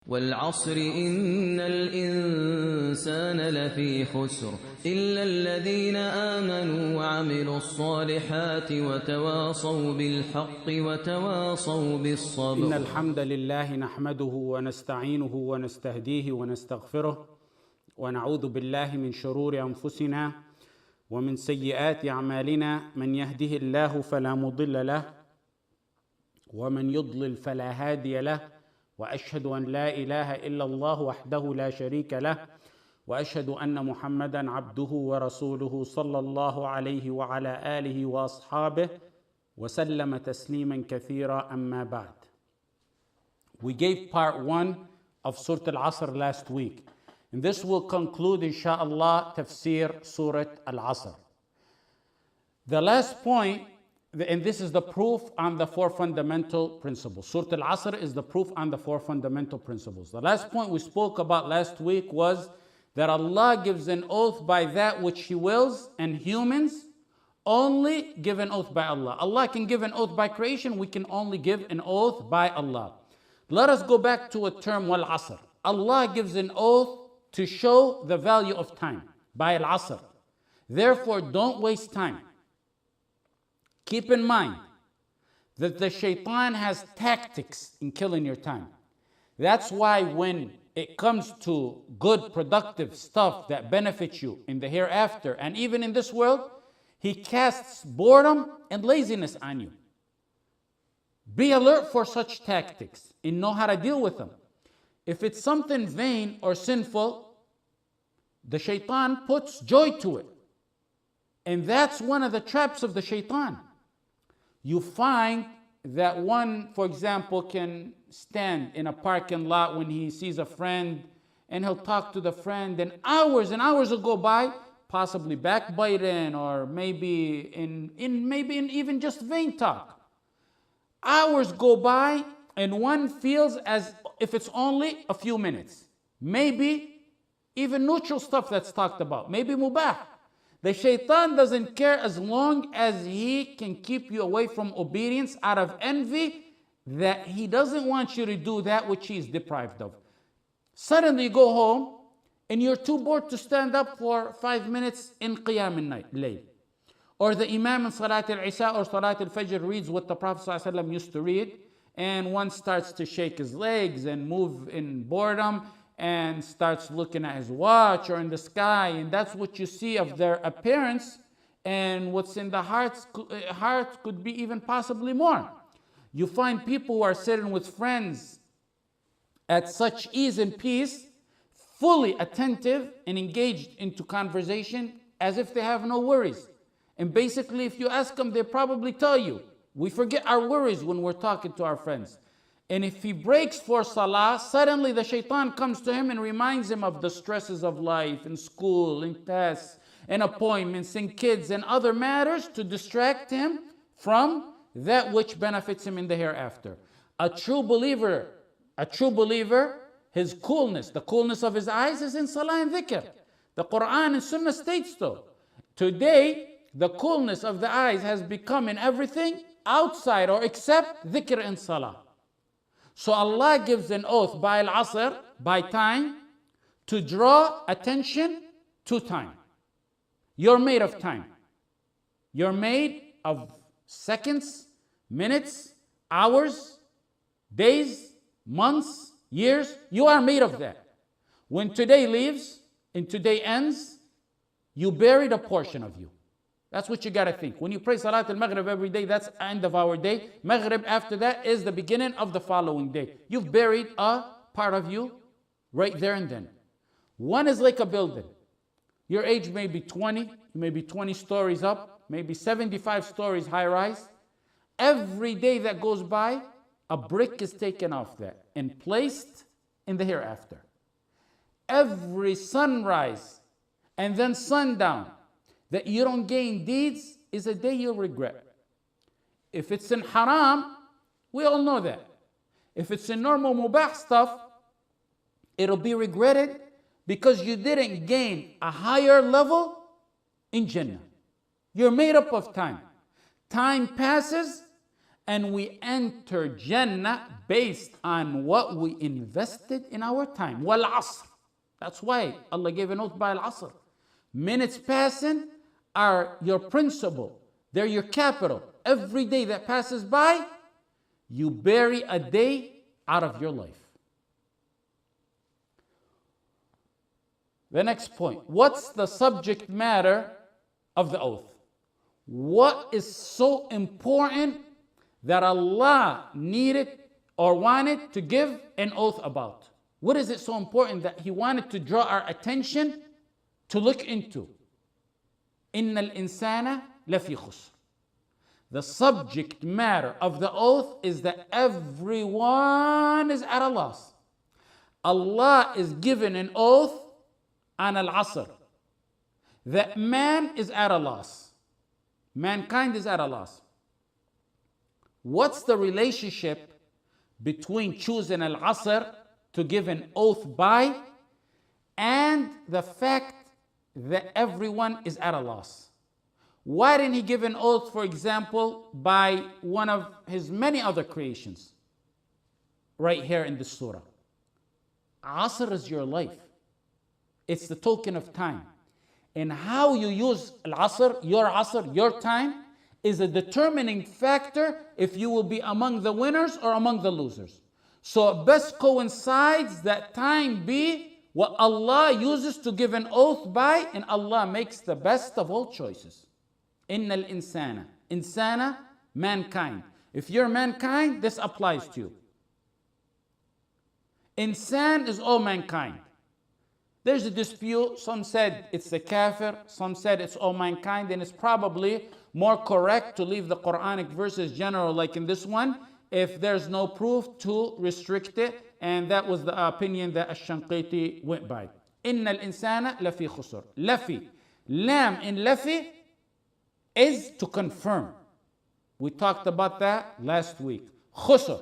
والعصر إن الإنسان لفي خسر إلا الذين آمنوا وعملوا الصالحات وتواصوا بالحق وتواصوا بالصبر. إن الحمد لله نحمده ونستعينه ونستهديه ونستغفره ونعوذ بالله من شرور أنفسنا ومن سيئات أعمالنا. من يهده الله فلا مضل له ومن يضلل فلا هادي له، وأشهد أن لا إله إلا الله وحده لا شريك له، وأشهد أن محمدا عبده ورسوله صلى الله عليه وعلى آله وأصحابه وسلم تسليما كثيرا. أما بعد. We gave part 1 of Surah Al-Asr last week, and this will conclude inshallah Tafsir Suret Al-Asr. The last point, and this is the proof on the 4 fundamental principles. Surah Al-Asr is the proof on the 4 fundamental principles. The last point we spoke about last week was that Allah gives an oath by that which He wills, and humans only give an oath by Allah. Allah can give an oath by creation, we can only give an oath by Allah. Let us go back to a term, wal asr. Allah gives an oath to show the value of time by al-asr. Therefore, don't waste time. Keep in mind that the shaitan has tactics in killing your time. That's why when it comes to good, productive stuff that benefits you in the hereafter and even in this world, he casts boredom and laziness on you. Be alert for such tactics and know how to deal with them. If it's something vain or sinful, the shaitan puts joy to it. And that's one of the traps of the shaitan. You find that one, for example, can stand in a parking lot when he sees a friend and he'll talk to the friend, and hours will go by, possibly backbiting or maybe in even just vain talk. Hours go by and one feels as if it's only a few minutes. Maybe even neutral stuff that's talked about, maybe mubah. The shaitan doesn't care as long as he can keep you away from obedience out of envy, that he doesn't want you to do that which he is deprived of. Suddenly you go home and you're too bored to stand up for 5 minutes in Qiyam al-Layl. Or the Imam in Salat al-Isha or Salat al-Fajr reads what the Prophet ﷺ used to read, and one starts to shake his legs and move in boredom and starts looking at his watch or in the sky, and that's what you see of their appearance, and what's in the heart could be even possibly more. You find people who are sitting with friends at such ease and peace, fully attentive and engaged into conversation as if they have no worries. And basically, if you ask them, they probably tell you, we forget our worries when we're talking to our friends. And if he breaks for salah, suddenly the shaitan comes to him and reminds him of the stresses of life and school and tests and appointments and kids and other matters to distract him from that which benefits him in the hereafter. A true believer, his coolness, the coolness of his eyes is in salah and dhikr. The Quran and Sunnah states so. Today, the coolness of the eyes has become in everything outside or except dhikr and salah. So Allah gives an oath by al-asr, by time, to draw attention to time. You're made of time. You're made of seconds, minutes, hours, days, months, years. You are made of that. When today leaves and today ends, you buried a portion of you. That's what you got to think. When you pray Salat al-Maghrib every day, that's the end of our day. Maghrib after that is the beginning of the following day. You've buried a part of you right there and then. One is like a building. Your age may be 20, maybe 20 stories up, maybe 75 stories high rise. Every day that goes by, a brick is taken off that and placed in the hereafter. Every sunrise and then sundown that you don't gain deeds is a day you'll regret. If it's in haram, we all know that. If it's in normal mubah stuff, it'll be regretted because you didn't gain a higher level in Jannah. You're made up of time. Time passes and we enter Jannah based on what we invested in our time. Wal asr. That's why Allah gave an oath by al asr. Minutes passing are your principal. They're your capital. Every day that passes by, you bury a day out of your life. The next point. What's the subject matter of the oath? What is so important that Allah needed or wanted to give an oath about? What is it so important that He wanted to draw our attention to look into? Innal insana lafi khusr. The subject matter of the oath is that everyone is at a loss. Allah is given an oath on al-asr that man is at a loss. Mankind is at a loss. What's the relationship between choosing al-asr to give an oath by and the fact that everyone is at a loss? Why didn't He give an oath, for example, by one of His many other creations? Right here in this surah. Asr is your life. It's the token of time. And how you use al-asr, your time, is a determining factor if you will be among the winners or among the losers. So it best coincides that time be what Allah uses to give an oath by, and Allah makes the best of all choices. Innal insana. Insana, mankind. If you're mankind, this applies to you. Insan is all mankind. There's a dispute. Some said it's the kafir, some said it's all mankind, and it's probably more correct to leave the Quranic verses general like in this one if there's no proof to restrict it, and that was the opinion that Ash-Shanqiti went by. Innal insana lafi khusr. Lafi. Lam in lafi is to confirm. We talked about that last week. Khusr.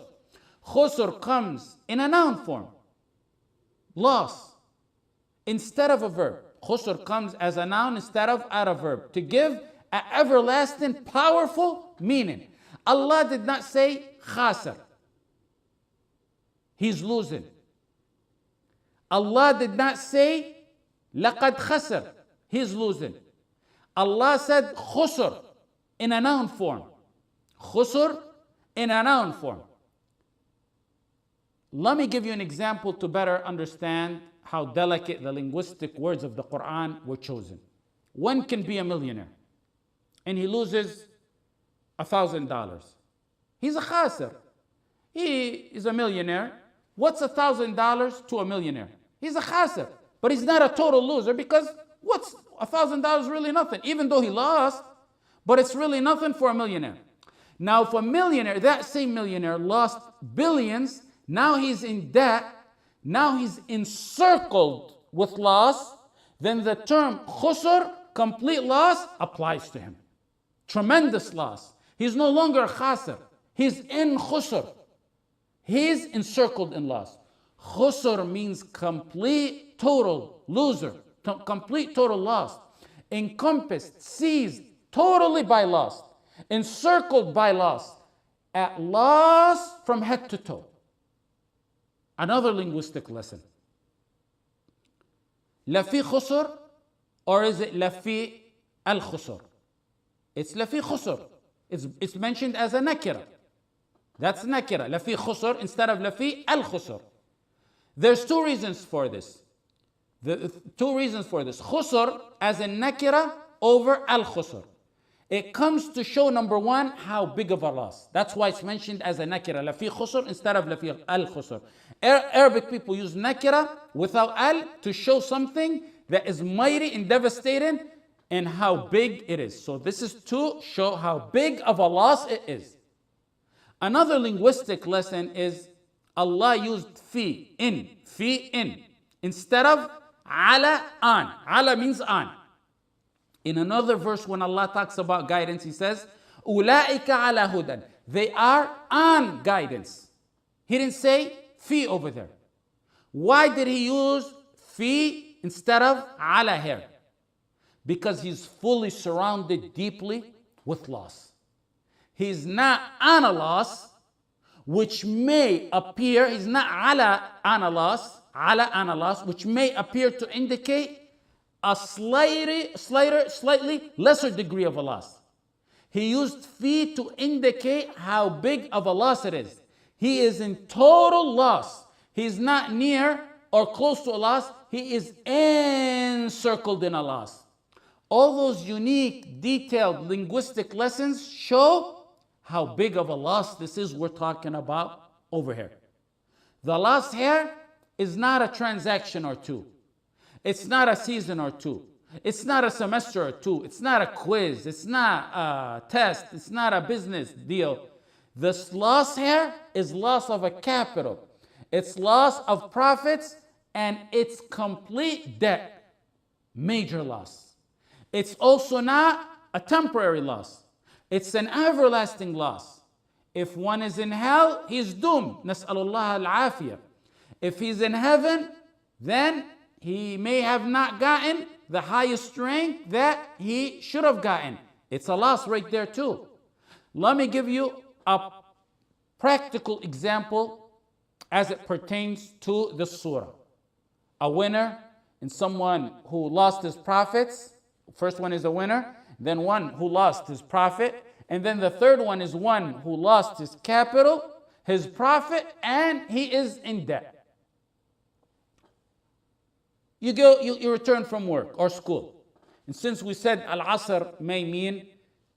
Khusr comes in a noun form. Loss. Instead of a verb. Khusr comes as a noun instead of a verb to give an everlasting, powerful meaning. Allah did not say khasir. He's losing. Allah did not say laqad khasir. He's losing. Allah said khusr in a noun form. Khusr in a noun form. Let me give you an example to better understand how delicate the linguistic words of the Quran were chosen. One can be a millionaire and he loses $1,000. He's a khasir. He is a millionaire. What's $1,000 to a millionaire? He's a khasir. But he's not a total loser because what's $1,000 really nothing, even though he lost, but it's really nothing for a millionaire. Now, if a millionaire, that same millionaire lost billions, now he's in debt, now he's encircled with loss, then the term khusr, complete loss, applies to him. Tremendous loss. He's no longer a khasir. He's in khusr. He's encircled in loss. Khusr means complete, total loser, complete, total loss. Encompassed, seized totally by loss, encircled by loss, at loss from head to toe. Another linguistic lesson. Lafi khusr, or is it lafi al-khusr? It's lafi khusr. It's mentioned as a nakirah. That's nakirah. Lafi khusr instead of lafi al-khusr. There's two reasons for this. Two reasons for this. Khusr as a nakirah over al-khusr. It comes to show, number one, how big of a loss. That's why it's mentioned as a nakirah. Lafi khusr instead of lafi al-khusr. Arabic people use nakirah without al to show something that is mighty and devastating and how big it is. So this is to show how big of a loss it is. Another linguistic lesson is Allah used fi, in, instead of ala, on. Ala means on. In another verse, when Allah talks about guidance, He says, أُولَٰئِكَ عَلَى هُدًى. They are on guidance. He didn't say fi over there. Why did He use fi instead of ala here? Because He's fully surrounded deeply with loss. He's not on a loss, which may appear, he's not ala loss, which may appear to indicate a slightly lesser degree of a loss. He used fi to indicate how big of a loss it is. He is in total loss. He's not near or close to a loss. He is encircled in a loss. All those unique, detailed linguistic lessons show how big of a loss this is we're talking about over here. The loss here is not a transaction or two. It's not a season or two. It's not a semester or two. It's not a quiz. It's not a test. It's not a business deal. This loss here is loss of a capital. It's loss of profits, and it's complete debt. Major loss. It's also not a temporary loss. It's an everlasting loss. If one is in hell, he's doomed. Nas'alullah al-afiyah. If he's in heaven, then he may have not gotten the highest rank that he should have gotten. It's a loss right there too. Let me give you a practical example as it pertains to the surah. A winner and someone who lost his profits. First one is a winner, then one who lost his profit, and then the third one is one who lost his capital, his profit, and he is in debt. You return from work or school. And since we said al-asr may mean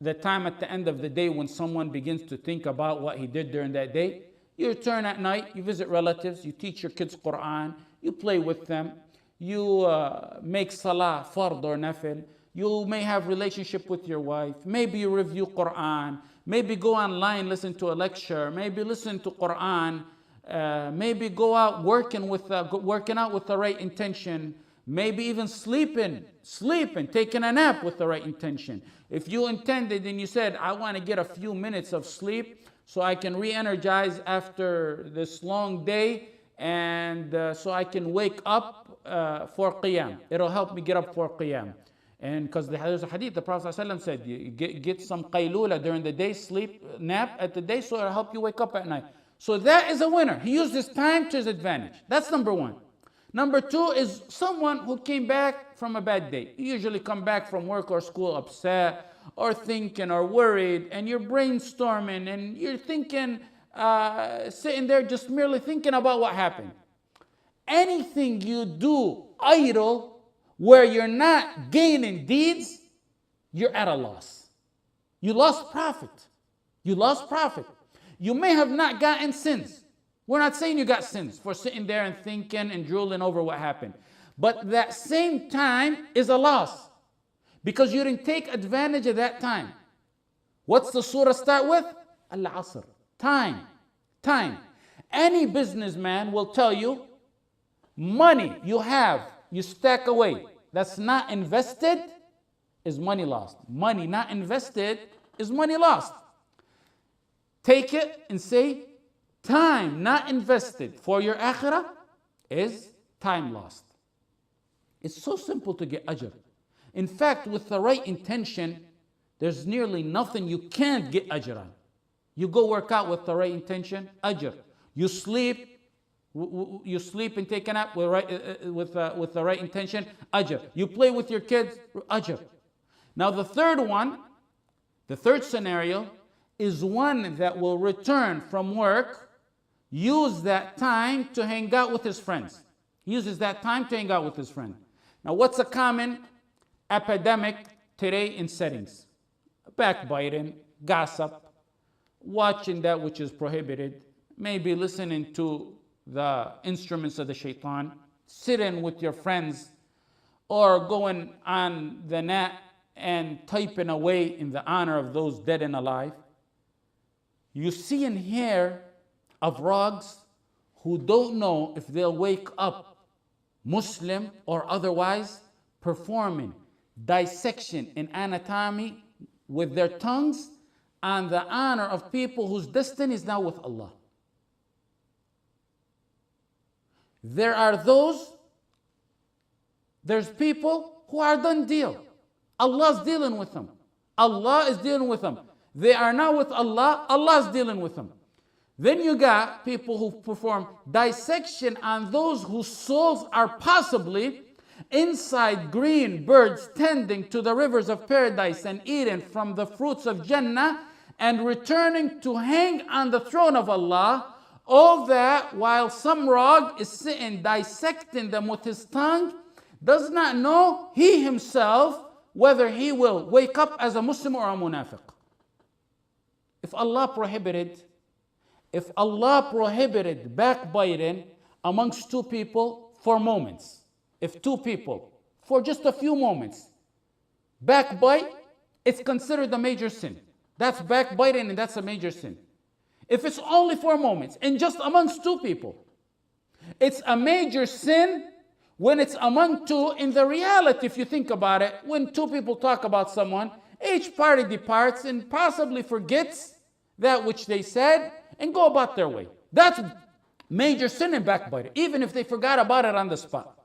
the time at the end of the day when someone begins to think about what he did during that day, you return at night, you visit relatives, you teach your kids Quran, you play with them, you make salah, fard or nafil, you may have relationship with your wife, maybe you review Quran, maybe go online, listen to a lecture, maybe listen to Quran, maybe go out working out with the right intention, maybe even sleeping, taking a nap with the right intention. If you intended and you said, I want to get a few minutes of sleep so I can re-energize after this long day, and so I can wake up for qiyam. It'll help me get up for qiyam. And because there's a hadith, the Prophet ﷺ said, you get some qaylula during the day, sleep, nap at the day, so it'll help you wake up at night. So that is a winner. He used his time to his advantage. That's number one. Number two is someone who came back from a bad day. You usually come back from work or school upset or thinking or worried, and you're brainstorming and you're thinking, sitting there just merely thinking about what happened. Anything you do idle where you're not gaining deeds, you're at a loss. You lost profit. You may have not gotten sins. We're not saying you got sins for sitting there and thinking and drooling over what happened. But that same time is a loss because you didn't take advantage of that time. What's the surah start with? Al-Asr. Time. Any businessman will tell you, money you have, you stack away, that's not invested is money lost. Money not invested is money lost. Take it and say, time not invested for your akhirah is time lost. It's so simple to get ajr. In fact, with the right intention, there's nearly nothing you can't get ajr on. You go work out with the right intention, ajr. You sleep and take a nap with the right intention, ajr. You play with your kids, ajr. Now the third scenario is one that will return from work, use that time to hang out with his friends. He uses that time to hang out with his friend. Now what's a common epidemic today in settings? Backbiting, gossip, watching that which is prohibited, maybe listening to the instruments of the shaitan, sitting with your friends, or going on the net and typing away in the honor of those dead and alive. You see and hear of frogs who don't know if they'll wake up Muslim or otherwise, performing dissection and anatomy with their tongues on the honor of people whose destiny is now with Allah. There's people who are done deal. Allah's dealing with them. Allah is dealing with them. They are now with Allah. Allah's dealing with them. Then you got people who perform dissection on those whose souls are possibly inside green birds tending to the rivers of paradise and eating from the fruits of Jannah and returning to hang on the throne of Allah. All that while some rogue is sitting dissecting them with his tongue, does not know he himself whether he will wake up as a Muslim or a munafiq. If Allah prohibited backbiting amongst two people for moments, if two people, for just a few moments, backbite, it's considered a major sin. That's backbiting and that's a major sin. If it's only for moments and just amongst two people, it's a major sin when it's among two. In the reality, if you think about it, when two people talk about someone, each party departs and possibly forgets that which they said and go about their way. That's major sin and backbiting, even if they forgot about it on the spot.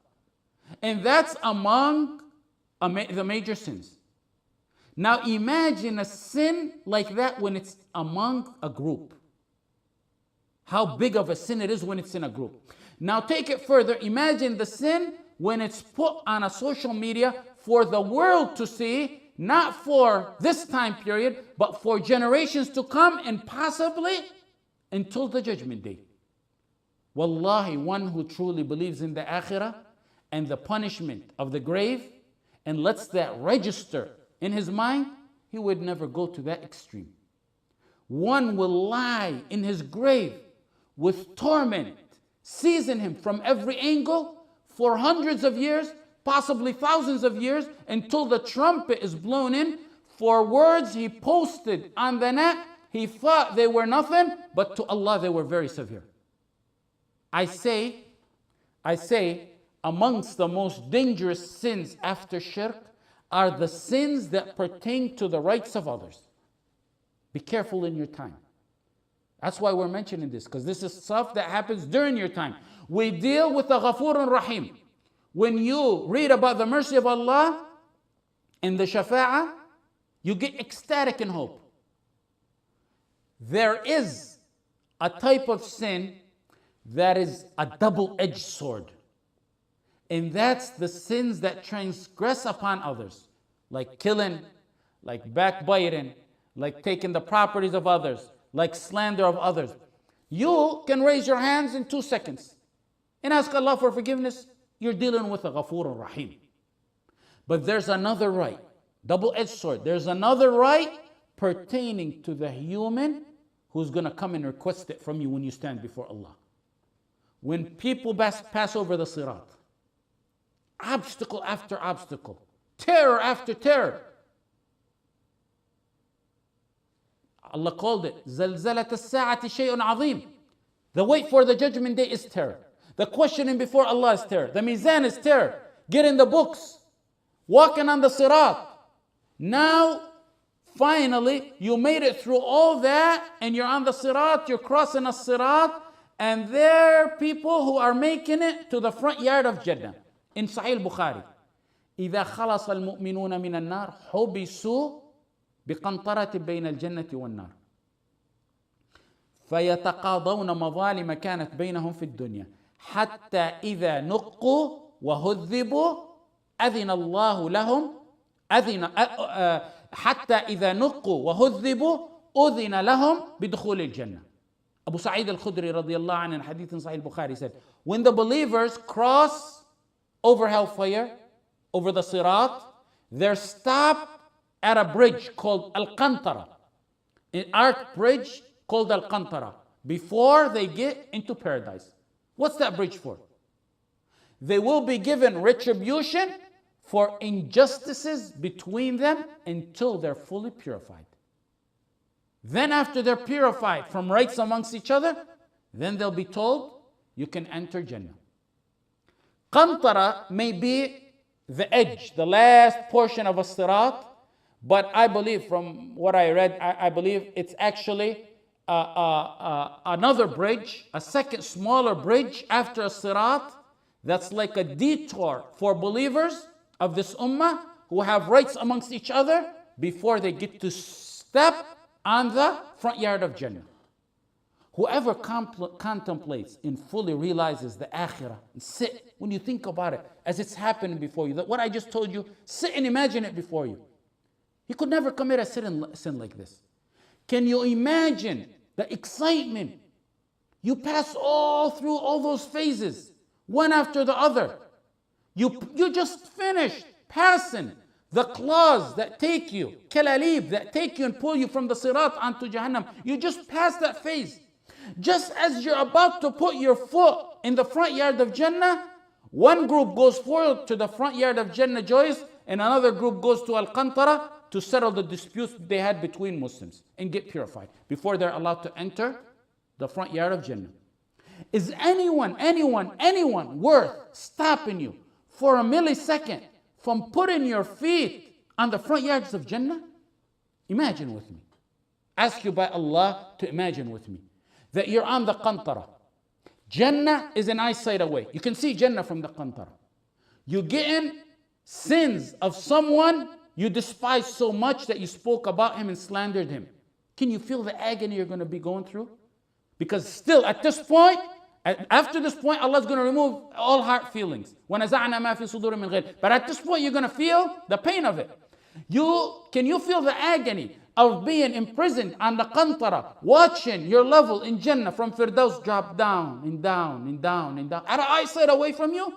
And that's among the major sins. Now imagine a sin like that when it's among a group. How big of a sin it is when it's in a group. Now take it further. Imagine the sin when it's put on a social media for the world to see, not for this time period, but for generations to come and possibly until the judgment day. Wallahi, one who truly believes in the akhirah and the punishment of the grave and lets that register in his mind, he would never go to that extreme. One will lie in his grave with torment, seizing him from every angle for hundreds of years, possibly thousands of years, until the trumpet is blown in for words he posted on the net. He thought they were nothing, but to Allah they were very severe. I say, amongst the most dangerous sins after shirk are the sins that pertain to the rights of others. Be careful in your time. That's why we're mentioning this, because this is stuff that happens during your time. We deal with the Ghafurun Rahim. When you read about the mercy of Allah and the Shafa'ah, you get ecstatic in hope. There is a type of sin that is a double-edged sword. And that's the sins that transgress upon others, like killing, like backbiting, like taking the properties of others, like slander of others. You can raise your hands in 2 seconds and ask Allah for forgiveness. You're dealing with a Ghafur Rahim. But there's another right, double-edged sword. There's another right pertaining to the human who's going to come and request it from you when you stand before Allah. When people pass over the Sirat, obstacle after obstacle, terror after terror. Allah called it زلزلة الساعة شيء عظيم. The wait for the judgment day is terror. The questioning before Allah is terror. The mizan is terror. Getting the books, walking on the sirat. Now, finally, you made it through all that and you're on the sirat, you're crossing a sirat, and there are people who are making it to the front yard of Jannah. In Sahih Bukhari, إذا خلص المؤمنون من النار حبسوا بقنطرة بين الجنة والنار فيتقاضون مظالم كانت بينهم في الدنيا حتى إذا نقوا وهذبوا أذن الله لهم حتى إذا نقوا وهذبوا أذن لهم بدخول الجنة. Abu Sa'id al-Khudri radiyallahu anhu in hadith in Sahih Bukhari said, when the believers cross over hellfire, over the Sirat, they're stopped at a bridge called Al-Qantara, an arch bridge called Al-Qantara, before they get into paradise. What's that bridge for? They will be given retribution for injustices between them until they're fully purified. Then after they're purified from rights amongst each other, then they'll be told, you can enter Jannah. Qantara may be the edge, the last portion of a sirat, but I believe from what I read, I believe it's actually another bridge, a second smaller bridge after a sirat, that's like a detour for believers of this ummah who have rights amongst each other before they get to step on the front yard of Jannah. Whoever contemplates and fully realizes the Akhirah, and sit, when you think about it, as it's happening before you, what I just told you, sit and imagine it before you. You could never commit a sin like this. Can you imagine the excitement? You pass all through all those phases, one after the other. You just finished passing the claws that take you, kalalib, that take you and pull you from the Suret onto Jahannam. You just passed that phase. Just as you're about to put your foot in the front yard of Jannah, one group goes forward to the front yard of Jannah joys, and another group goes to Al-Qantara to settle the disputes they had between Muslims and get purified before they're allowed to enter the front yard of Jannah. Is anyone worth stopping you for a millisecond from putting your feet on the front yards of Jannah? Imagine with me. Ask you by Allah to imagine with me that you're on the Qantara. Jannah is an eyesight away. You can see Jannah from the Qantara. You get in sins of someone you despise so much that you spoke about him and slandered him. Can you feel the agony you're going to be going through? Because still at this point, after this point, Allah's going to remove all heart feelings. وَنَزَعْنَا مَا فِي صُدُورٍ مِّنْ غِلٍّ. But at this point, you're going to feel the pain of it. Can you feel the agony of being imprisoned on the Qantara, watching your level in Jannah from Firdaus drop down and down and down and down, at an eyesight away from you?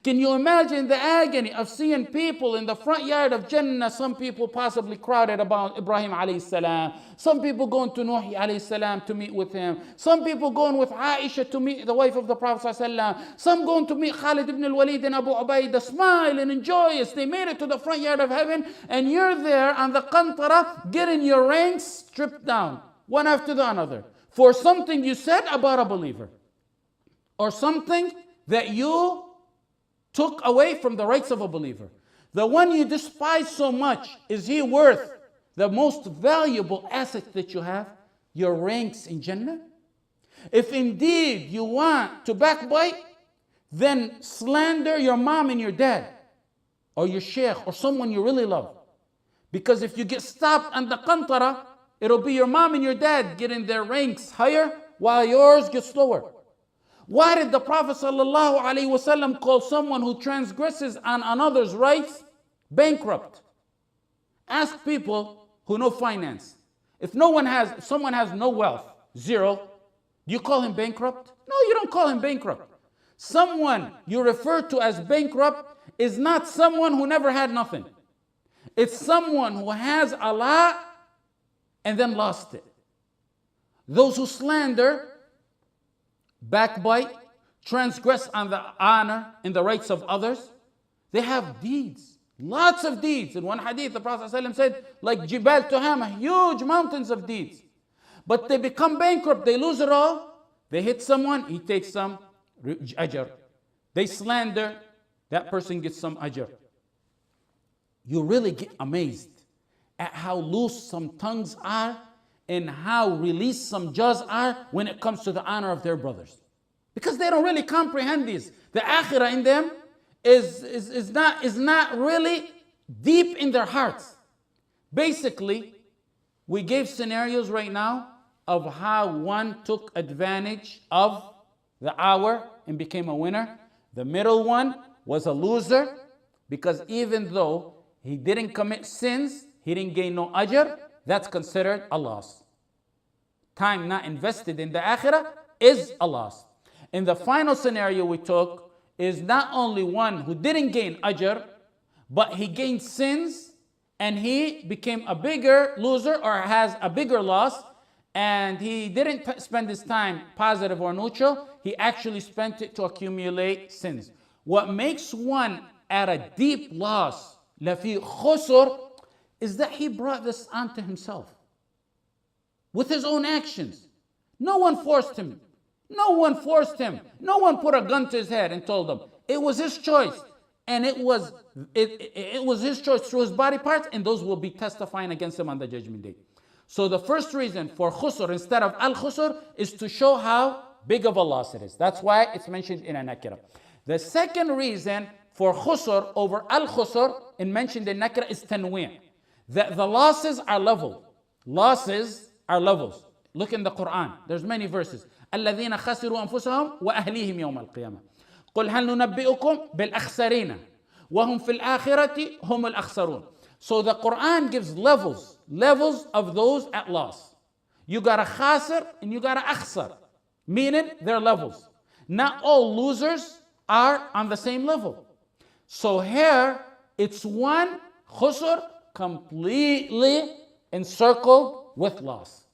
Can you imagine the agony of seeing people in the front yard of Jannah? Some people possibly crowded about Ibrahim alayhi salam. Some people going to Nuh alayhi salam to meet with him. Some people going with Aisha to meet the wife of the Prophet sallallahu. Some going to meet Khalid ibn al-Walid and Abu Ubaidah, smiling and joyous. They made it to the front yard of heaven, and you're there on the Qantara getting your ranks stripped down, one after the other, for something you said about a believer, or something that you took away from the rights of a believer. The one you despise so much, is he worth the most valuable asset that you have? Your ranks in Jannah? If indeed you want to backbite, then slander your mom and your dad, or your sheikh, or someone you really love. Because if you get stopped on the Qantara, it'll be your mom and your dad getting their ranks higher, while yours get slower. Why did the Prophet ﷺ call someone who transgresses on another's rights bankrupt? Ask people who know finance. If someone has no wealth, zero, do you call him bankrupt? No, you don't call him bankrupt. Someone you refer to as bankrupt is not someone who never had nothing. It's someone who has a lot and then lost it. Those who slander, backbite, transgress on the honor and the rights of others, they have deeds, lots of deeds. In one hadith, the Prophet ﷺ said, like Jibal Tuhama, huge mountains of deeds. But they become bankrupt, they lose it all. They hit someone, he takes some ajr. They slander, that person gets some ajr. You really get amazed at how loose some tongues are and how released some jaws are when it comes to the honor of their brothers. Because they don't really comprehend these. The akhirah in them is not really deep in their hearts. Basically, we gave scenarios right now of how one took advantage of the hour and became a winner. The middle one was a loser, because even though he didn't commit sins, he didn't gain no ajr, that's considered a loss. Time not invested in the akhirah is a loss. And the final scenario we took is not only one who didn't gain ajr, but he gained sins and he became a bigger loser or has a bigger loss, and he didn't spend his time positive or neutral, he actually spent it to accumulate sins. What makes one at a deep loss, lafi khusr, is that he brought this onto himself with his own actions. No one forced him. No one forced him. No one put a gun to his head and told him. It was his choice. And it was his choice through his body parts, and those will be testifying against him on the judgment day. So the first reason for khusr instead of al-khusr is to show how big of a loss it is. That's why it's mentioned in a nakirah. The second reason for khusr over al-khusr and mentioned in nakirah is tanwi'. That the losses are level. Losses are levels. Look in the Quran. There's many verses. الذين خسروا أنفسهم وأهليهم يوم القيامة. قل هل ننبئكم بالأخسرين وهم في الآخرة هم الأخسرون. So the Quran gives levels of those at loss. You got a khasir and you got a akhsar, meaning they're levels. Not all losers are on the same level. So here it's one khusr completely encircled with loss.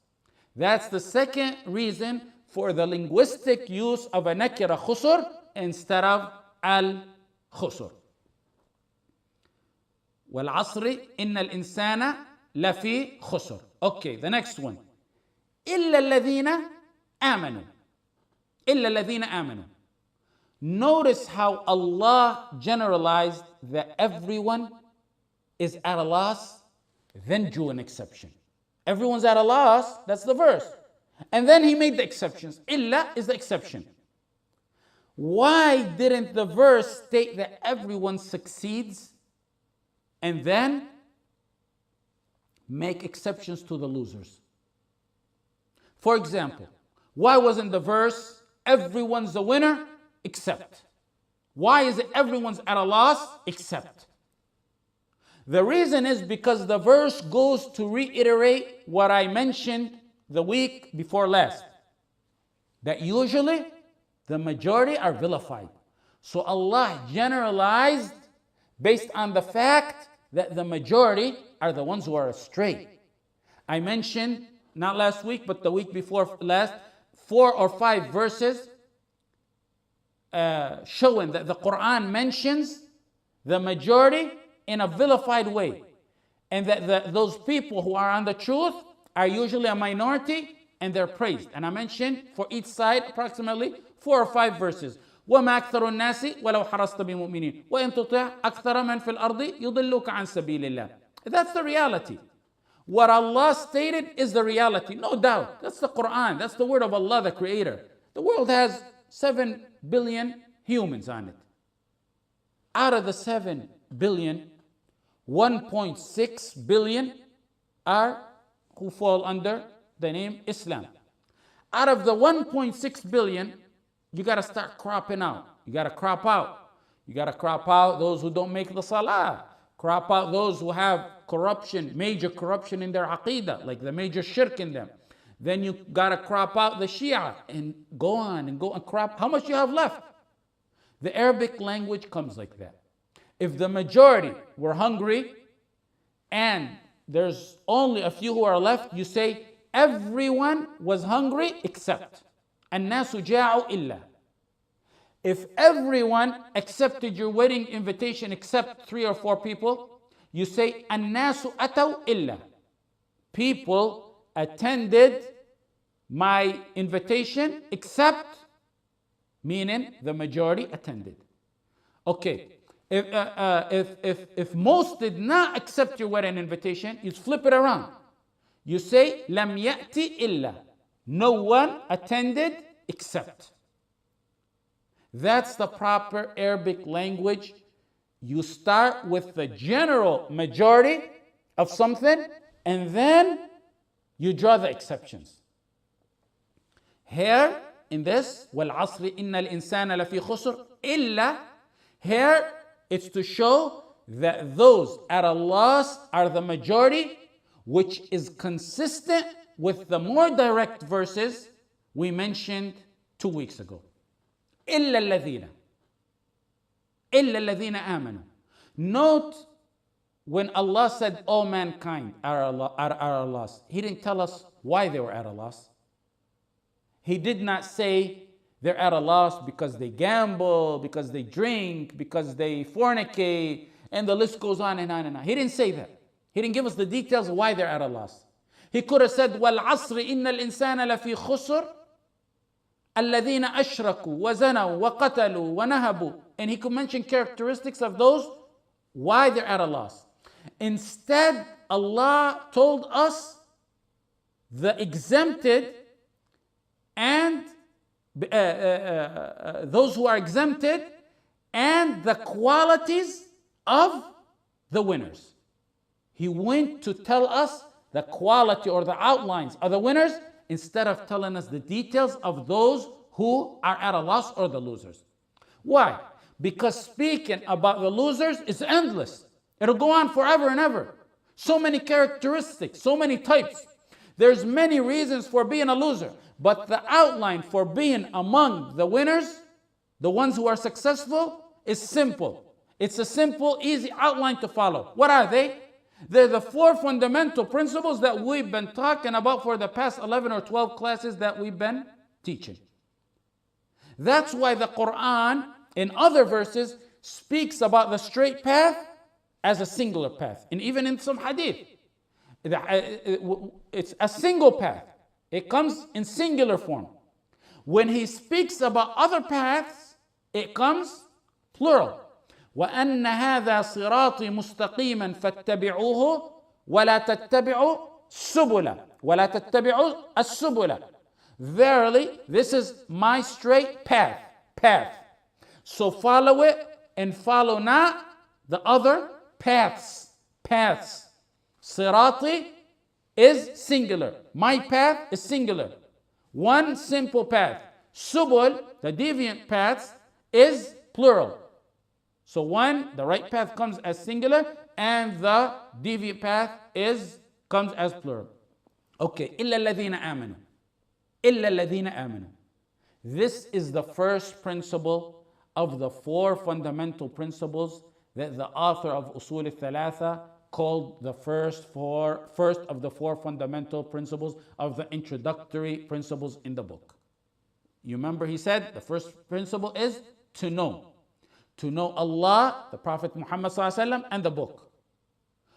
That's the second reason for the linguistic use of a nakirah khusr instead of al-khusr. وَالْعَصْرِ إِنَّ الْإِنسَانَ لَفِي خُسْرٍ. Okay, the next one. إِلَّا الَّذِينَ آمَنُوا. إِلَّا الَّذِينَ آمَنُوا. Notice how Allah generalized that everyone is at a loss, then drew an exception. Everyone's at a loss, that's the verse. And then he made the exceptions. Illa is the exception. Why didn't the verse state that everyone succeeds and then make exceptions to the losers? For example, why wasn't the verse everyone's a winner except? Why is it everyone's at a loss except? The reason is because the verse goes to reiterate what I mentioned the week before last, that usually the majority are vilified. So Allah generalized based on the fact that the majority are the ones who are astray. I mentioned, not last week, but the week before last, 4 or 5 verses showing that the Quran mentions the majority in a vilified way, and that those people who are on the truth are usually a minority and they're praised. And I mentioned for each side approximately 4 or 5 verses. وَمَا أَكْثَرُ النَّاسِ وَلَوْ حَرَصْتَ بِمُؤْمِنِينَ وَإِن تُطِعْ أَكْثَرَ مَنْ فِي الْأَرْضِ يُضِلُّكَ عَنْ سَبِيلِ اللَّهِ. That's the reality. What Allah stated is the reality, no doubt. That's the Quran. That's the word of Allah, the Creator. The world has 7 billion humans on it. Out of the 7 billion, 1.6 billion are who fall under the name Islam. Out of the 1.6 billion, you got to start cropping out. You got to crop out. You got to crop out those who don't make the salah. Crop out those who have corruption, major corruption in their aqidah, like the major shirk in them. Then you got to crop out the Shia and go on and crop. How much you have left? The Arabic language comes like that. If the majority were hungry and there's only a few who are left, you say everyone was hungry except. الناس جاعوا إلا. If everyone accepted your wedding invitation except 3 or 4 people, you say الناس أتوا إلا. People attended my invitation except, meaning the majority attended. Okay, if most did not accept your wedding invitation, you flip it around. You say لم يأتي إلا. No one attended except. That's the proper Arabic language. You start with the general majority of something and then you draw the exceptions. Here in this, وَالْعَصْرِ إِنَّ الْإِنسَانَ لَفِي خُسْرٍ إِلَّا, here it's to show that those at a loss are the majority, which is consistent with the more direct verses we mentioned 2 weeks ago. إِلَّا الَّذِينَ آمَنُوا. Note when Allah said all mankind are at a loss, He didn't tell us why they were at a loss. He did not say they're at a loss because they gamble, because they drink, because they fornicate, and the list goes on and on and on. He didn't say that. He didn't give us the details of why they're at a loss. He could have said, وَالْعَصْرِ إِنَّ الْإِنسَانَ لَفِي خُسْرٍ الَّذِينَ أَشْرَكُوا وَزَنَوا وَقَتَلُوا وَنَهَبُوا. And he could mention characteristics of those, why they're at a loss. Instead, Allah told us the exempted and those who are exempted and the qualities of the winners. He went to tell us the quality or the outlines of the winners instead of telling us the details of those who are at a loss or the losers. Why? Because speaking about the losers is endless. It'll go on forever and ever. So many characteristics, so many types. There's many reasons for being a loser, but the outline for being among the winners, the ones who are successful, is simple. It's a simple, easy outline to follow. What are they? They're the 4 fundamental principles that we've been talking about for the past 11 or 12 classes that we've been teaching. That's why the Quran in other verses speaks about the straight path as a singular path. And even in some hadith, it's a single path. It comes in singular form. When he speaks about other paths, it comes plural. وَأَنَّ هَذَا صِرَاطِي مُسْتَقِيمًا فَاتَّبِعُوهُ وَلَا تَتَّبِعُوا السُّبُلَ وَلَا تَتَّبِعُوا السُّبُلَ. Verily, this is my straight path. So follow it and follow not the other paths. Sirati is singular. My path is singular. One simple path. Subul, the deviant paths, is plural. So the right path comes as singular, and the deviant path comes as plural. Okay, إِلَّا الَّذِينَ آمَنُوا. This is the first principle of the 4 fundamental principles that the author of Usool Thalaathah called the first of the 4 fundamental principles of the introductory principles in the book. You remember he said the first principle is to know. To know Allah, the Prophet Muhammad ﷺ, and the book.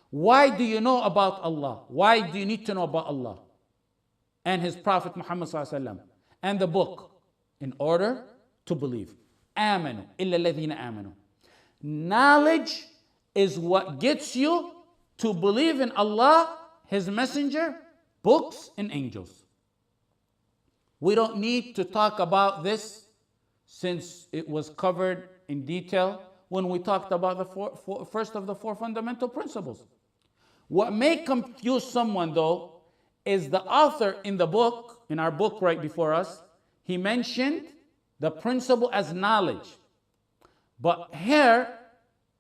Why do you know about Allah? Why do you need to know about Allah and His Prophet Muhammad ﷺ and the book? In order to believe. آمنوا إلا الذين آمنوا. Knowledge is what gets you to believe in Allah, His Messenger, books, and angels. We don't need to talk about this since it was covered in detail when we talked about the first of the 4 fundamental principles. What may confuse someone though is the author in the book, in our book right before us, he mentioned the principle as knowledge. But here,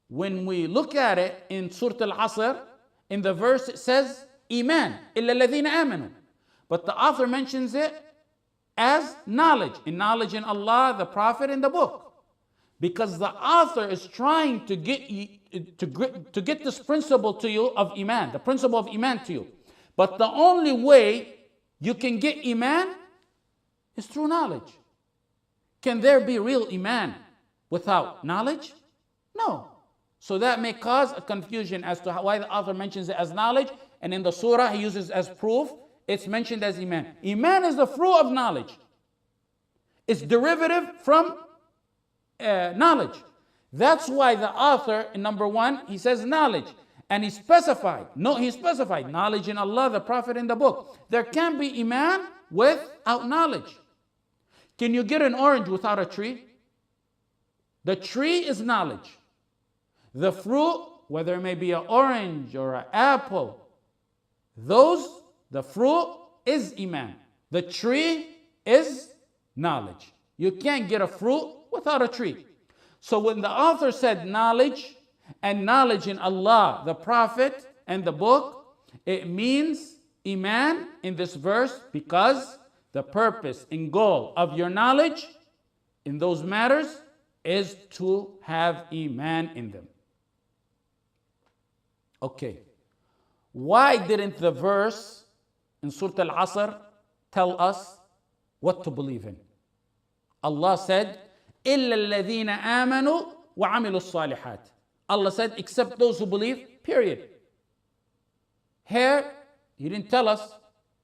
when we look at it in Surah Al-Asr, in the verse it says, Iman, illa alladhina amanu. But the author mentions it as knowledge in Allah, the Prophet, and the book. Because the author is trying to get this principle to you of Iman, the principle of Iman to you. But the only way you can get Iman is through knowledge. Can there be real Iman without knowledge? No. So that may cause a confusion as to why the author mentions it as knowledge, and in the surah he uses as proof, it's mentioned as Iman. Iman is the fruit of knowledge. It's derivative from knowledge. That's why the author in number 1, he says knowledge. And he specified knowledge in Allah, the Prophet, and the book. There can't be Iman without knowledge. Can you get an orange without a tree? The tree is knowledge. The fruit, whether it may be an orange or an apple, the fruit is Iman. The tree is knowledge. You can't get a fruit without a tree. So when the author said knowledge, and knowledge in Allah, the Prophet, and the book, it means Iman in this verse, because the purpose and goal of your knowledge in those matters is to have Iman in them. Okay. Why didn't the verse in Surah Al-Asr tell us what to believe in? Allah said, إِلَّا الَّذِينَ آمَنُوا وَعَمِلُوا الصَّالِحَاتِ. Allah said, except those who believe, period. Here, He didn't tell us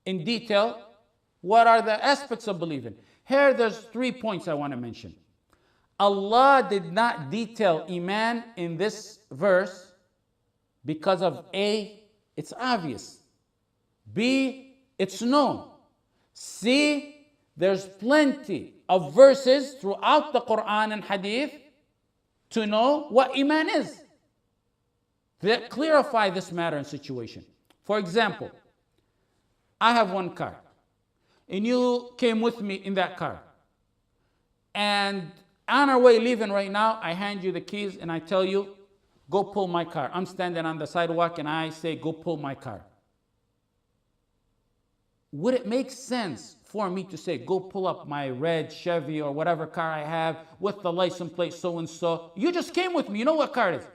in detail what are the aspects of believing. Here, there's 3 points I want to mention. Allah did not detail Iman in this verse because of A, it's obvious. B, it's known. C, there's plenty of verses throughout the Quran and Hadith to know what Iman is, that clarify this matter and situation. For example, I have one car, and you came with me in that car. And on our way leaving right now, I hand you the keys and I tell you, go pull my car. I'm standing on the sidewalk and I say, go pull my car. Would it make sense for me to say, go pull up my red Chevy or whatever car I have with the license plate so-and-so? You just came with me. You know what car it is.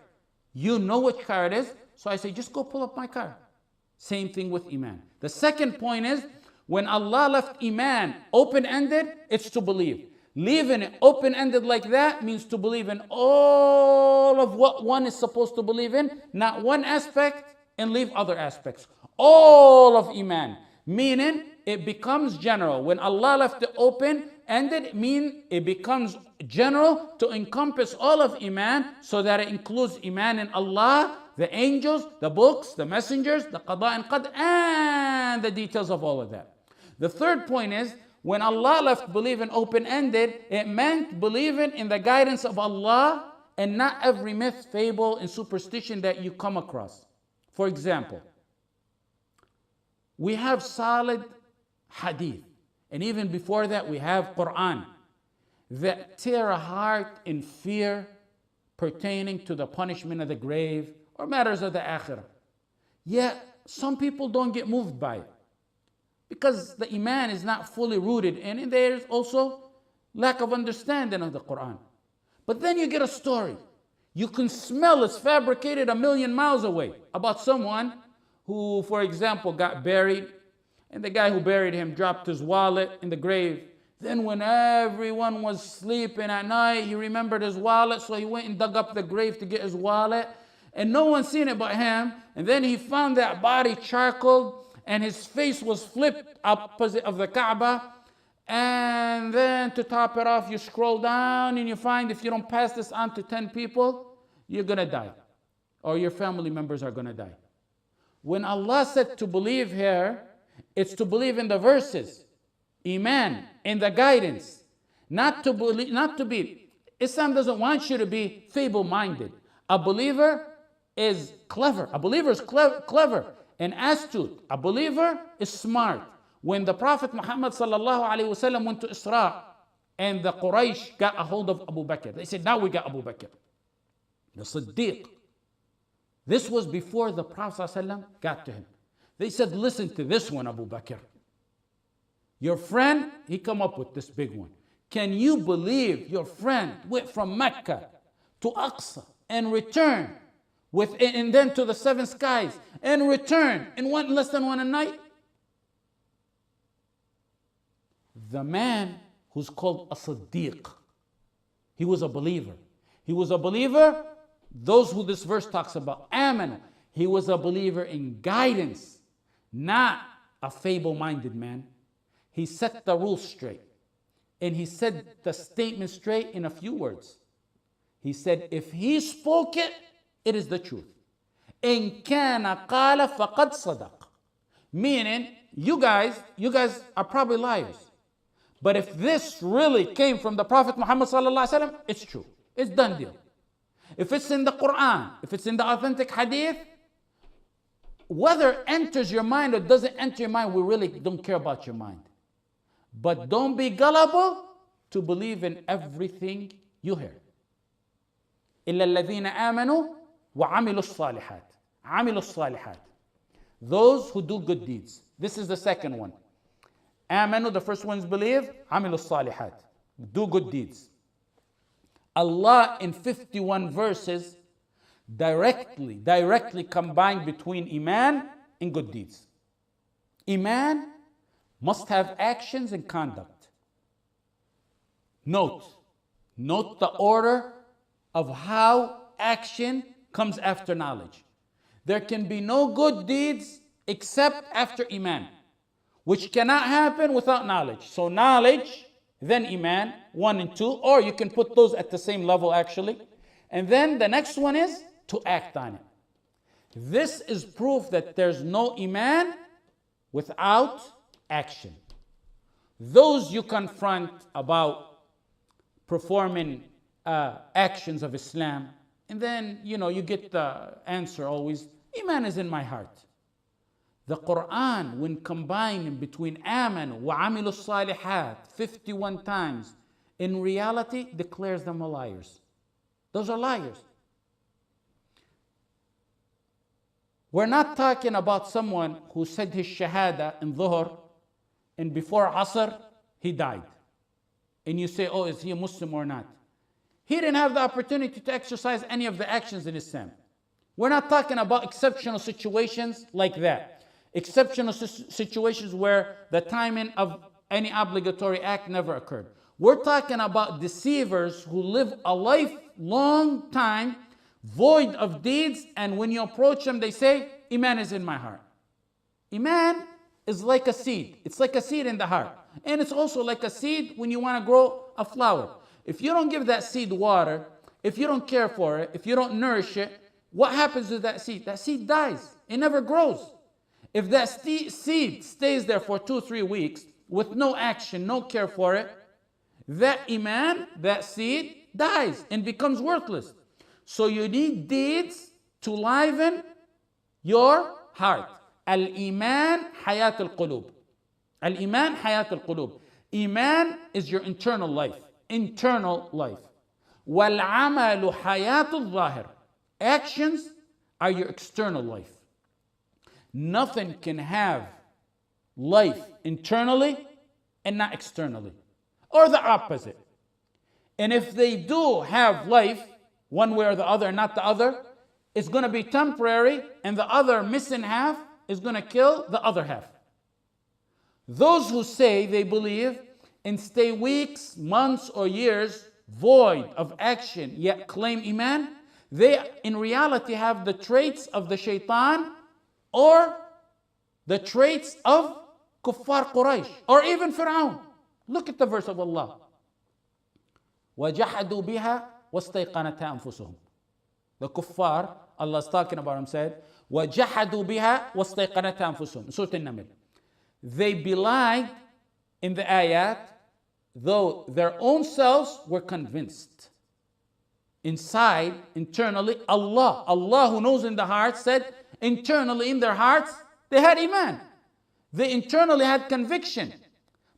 You know which car it is. So I say, just go pull up my car. Same thing with Iman. The second point is, when Allah left Iman open-ended, it's to believe. Leaving it open-ended like that means to believe in all of what one is supposed to believe in, not one aspect and leave other aspects. All of Iman. Meaning, it becomes general. When Allah left it open-ended, it becomes general to encompass all of Iman, so that it includes Iman in Allah, the angels, the books, the messengers, the qada and qadr, and the details of all of that. The third point is, when Allah left believing open-ended, it meant believing in the guidance of Allah and not every myth, fable, and superstition that you come across. For example, we have solid hadith, and even before that we have Quran that tear a heart in fear pertaining to the punishment of the grave or matters of the akhirah. Yet some people don't get moved by it because the Iman is not fully rooted in it, and there's also lack of understanding of the Quran. But then you get a story. You can smell it's fabricated a million miles away about someone who, for example, got buried, and the guy who buried him dropped his wallet in the grave. Then when everyone was sleeping at night, he remembered his wallet, so he went and dug up the grave to get his wallet, and no one seen it but him. And then he found that body charcoaled, and his face was flipped opposite of the Kaaba. And then to top it off, you scroll down and you find if you don't pass this on to 10 people, you're going to die, or your family members are going to die. When Allah said to believe here, it's to believe in the verses, Iman, in the guidance, not to be. Islam doesn't want you to be feeble-minded. A believer is clever. A believer is clever and astute. A believer is smart. When the Prophet Muhammad sallallahu alaihi wasallam went to Isra, and the Quraysh got a hold of Abu Bakr, they said, now we got Abu Bakr, the Siddiq. This was before the Prophet ﷺ got to him. They said, listen to this one, Abu Bakr. Your friend, he come up with this big one. Can you believe your friend went from Mecca to Aqsa and returned and then to the seven skies and returned in less than one night? The man who's called a Siddiq, he was a believer. He was a believer. Those who this verse talks about, Aman, he was a believer in guidance, not a feeble-minded man. He set the rules straight, and he said the statement straight in a few words. He said, if he spoke it, it is the truth. إن كان قال فقد صدق. Meaning, you guys are probably liars. But if this really came from the Prophet Muhammad sallallahu alaihi wasallam, it's true. It's done deal. If it's in the Quran, if it's in the authentic hadith, whether it enters your mind or doesn't enter your mind, we really don't care about your mind. But don't be gullible to believe in everything you hear. إلا الذين آمنوا وعملوا الصالحات. عملوا الصالحات. Those who do good deeds. This is the second one. آمنوا, the first one's believe. عملوا الصالحات. Do good deeds. Allah in 51 verses directly combined between Iman and good deeds. Iman must have actions and conduct. Note the order of how action comes after knowledge. There can be no good deeds except after Iman, which cannot happen without knowledge. So knowledge, then Iman, 1 and 2, or you can put those at the same level actually. And then the next one is to act on it. This is proof that there's no Iman without action. Those you confront about performing actions of Islam, and then you get the answer always, Iman is in my heart. The Quran, when combining between آمنوا وعملوا الصالحات 51 times, in reality declares them liars. Those are liars. We're not talking about someone who said his shahada in dhuhr and before asr he died. And you say, oh, is he a Muslim or not? He didn't have the opportunity to exercise any of the actions in Islam. We're not talking about exceptional situations like that. Exceptional situations where the timing of any obligatory act never occurred. We're talking about deceivers who live a lifelong time void of deeds, and when you approach them, they say, Iman is in my heart. Iman is like a seed. It's like a seed in the heart. And it's also like a seed when you want to grow a flower. If you don't give that seed water, if you don't care for it, if you don't nourish it, what happens to that seed? That seed dies. It never grows. If that seed stays there for 2-3 weeks with no action, no care for it, that Iman, that seed, dies and becomes worthless. So you need deeds to liven your heart. Al-Iman hayat al-qulub. Al-Iman hayat al-qulub. Iman is your internal life. Internal life. Wal-amalu hayat al-zahir. Actions are your external life. Nothing can have life internally and not externally. Or the opposite. And if they do have life, one way or the other, not the other, it's going to be temporary, and the other missing half is going to kill the other half. Those who say they believe and stay weeks, months, or years void of action, yet claim Iman, they in reality have the traits of the shaitan or the traits of Kuffar Quraysh or even Fir'aun. Look at the verse of Allah. وَجَحَدُوا بِهَا وَاسْتَيْقَنَتْهَا أَنفُسُهُم. The kuffar, Allah is talking about him, said, وَجَحَدُوا بِهَا وَاسْتَيْقَنَتْهَا أَنفُسُهُم. Surah An-Naml. They belied in the ayat, though their own selves were convinced. Inside, internally, Allah who knows in the heart, said, internally in their hearts, they had Iman. They internally had conviction.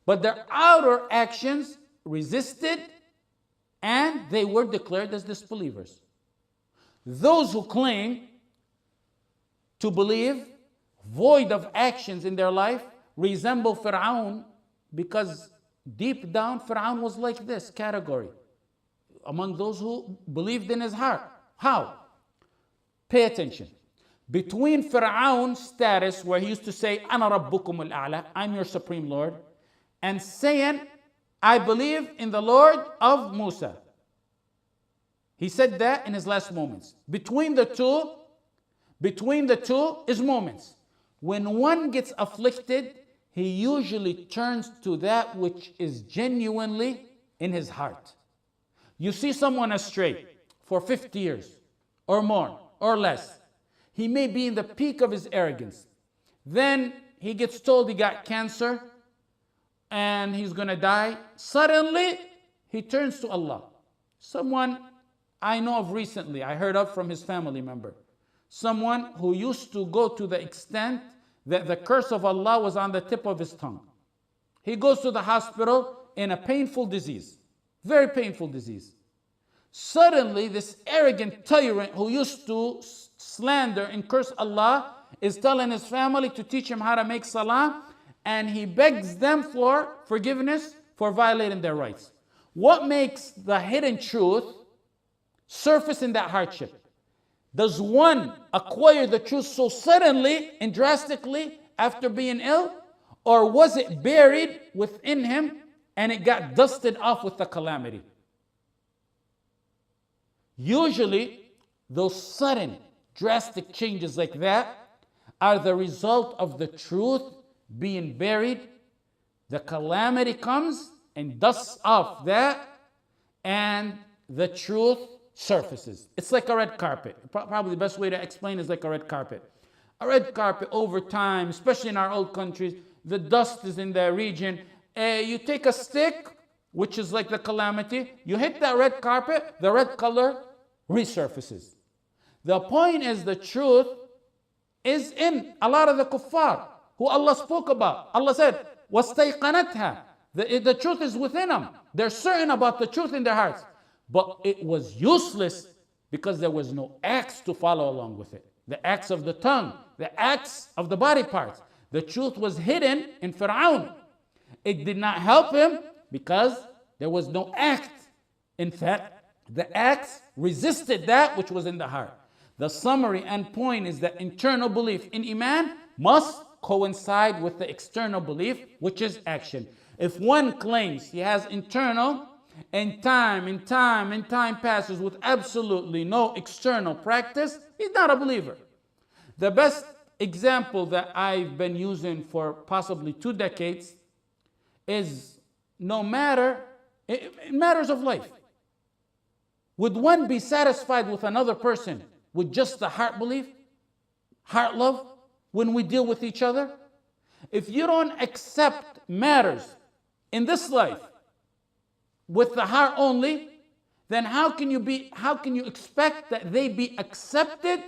But their outer actions resisted, and they were declared as disbelievers. Those who claim to believe, void of actions in their life, resemble Fir'aun, because deep down Fir'aun was like this category among those who believed in his heart. How? Pay attention. Between Fir'aun's status, where he used to say, Ana Rabbukum al-A'la, I'm your supreme Lord, and saying, I believe in the Lord of Musa. He said that in his last moments. Between the two is moments. When one gets afflicted, he usually turns to that which is genuinely in his heart. You see someone astray for 50 years or more or less. He may be in the peak of his arrogance. Then he gets told he got cancer and he's going to die. Suddenly, he turns to Allah. Someone I know of recently, I heard of from his family member. Someone who used to go to the extent that the curse of Allah was on the tip of his tongue. He goes to the hospital in a painful disease, very painful disease. Suddenly, this arrogant tyrant who used to slander and curse Allah is telling his family to teach him how to make salah, and he begs them for forgiveness for violating their rights. What makes the hidden truth surface in that hardship? Does one acquire the truth so suddenly and drastically after being ill? Or was it buried within him and it got dusted off with the calamity? Usually, those sudden, drastic changes like that are the result of the truth being buried. The calamity comes and dusts off that, and the truth surfaces. It's like a red carpet. Probably the best way to explain is like a red carpet. A red carpet over time, especially in our old countries, the dust is in the region. You take a stick, which is like the calamity, you hit that red carpet, the red color resurfaces. The point is the truth is in a lot of the kuffar who Allah spoke about. Allah said, وَاسْتَيْقَنَتْهَا. The truth is within them. They're certain about the truth in their hearts. But it was useless because there was no acts to follow along with it. The acts of the tongue, the acts of the body parts. The truth was hidden in Fir'aun. It did not help him because there was no act. In fact, the acts resisted that which was in the heart. The summary and point is that internal belief in Iman must coincide with the external belief, which is action. If one claims he has internal, and time passes with absolutely no external practice, he's not a believer. The best example that I've been using for possibly 2 decades is no matter, in matters of life, would one be satisfied with another person with just the heart belief, heart love, when we deal with each other? If you don't accept matters in this life with the heart only, then how can you expect that they be accepted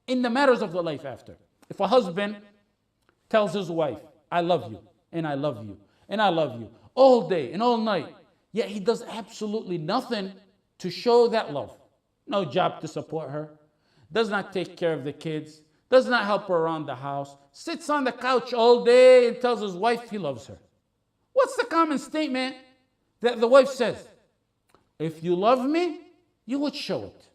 in the matters of the life after? If a husband tells his wife, I love you, and I love you, and I love you, all day and all night, yet he does absolutely nothing to show that love. No job to support her, does not take care of the kids, does not help her around the house, sits on the couch all day and tells his wife he loves her. What's the common statement that the wife says? If you love me, you would show it.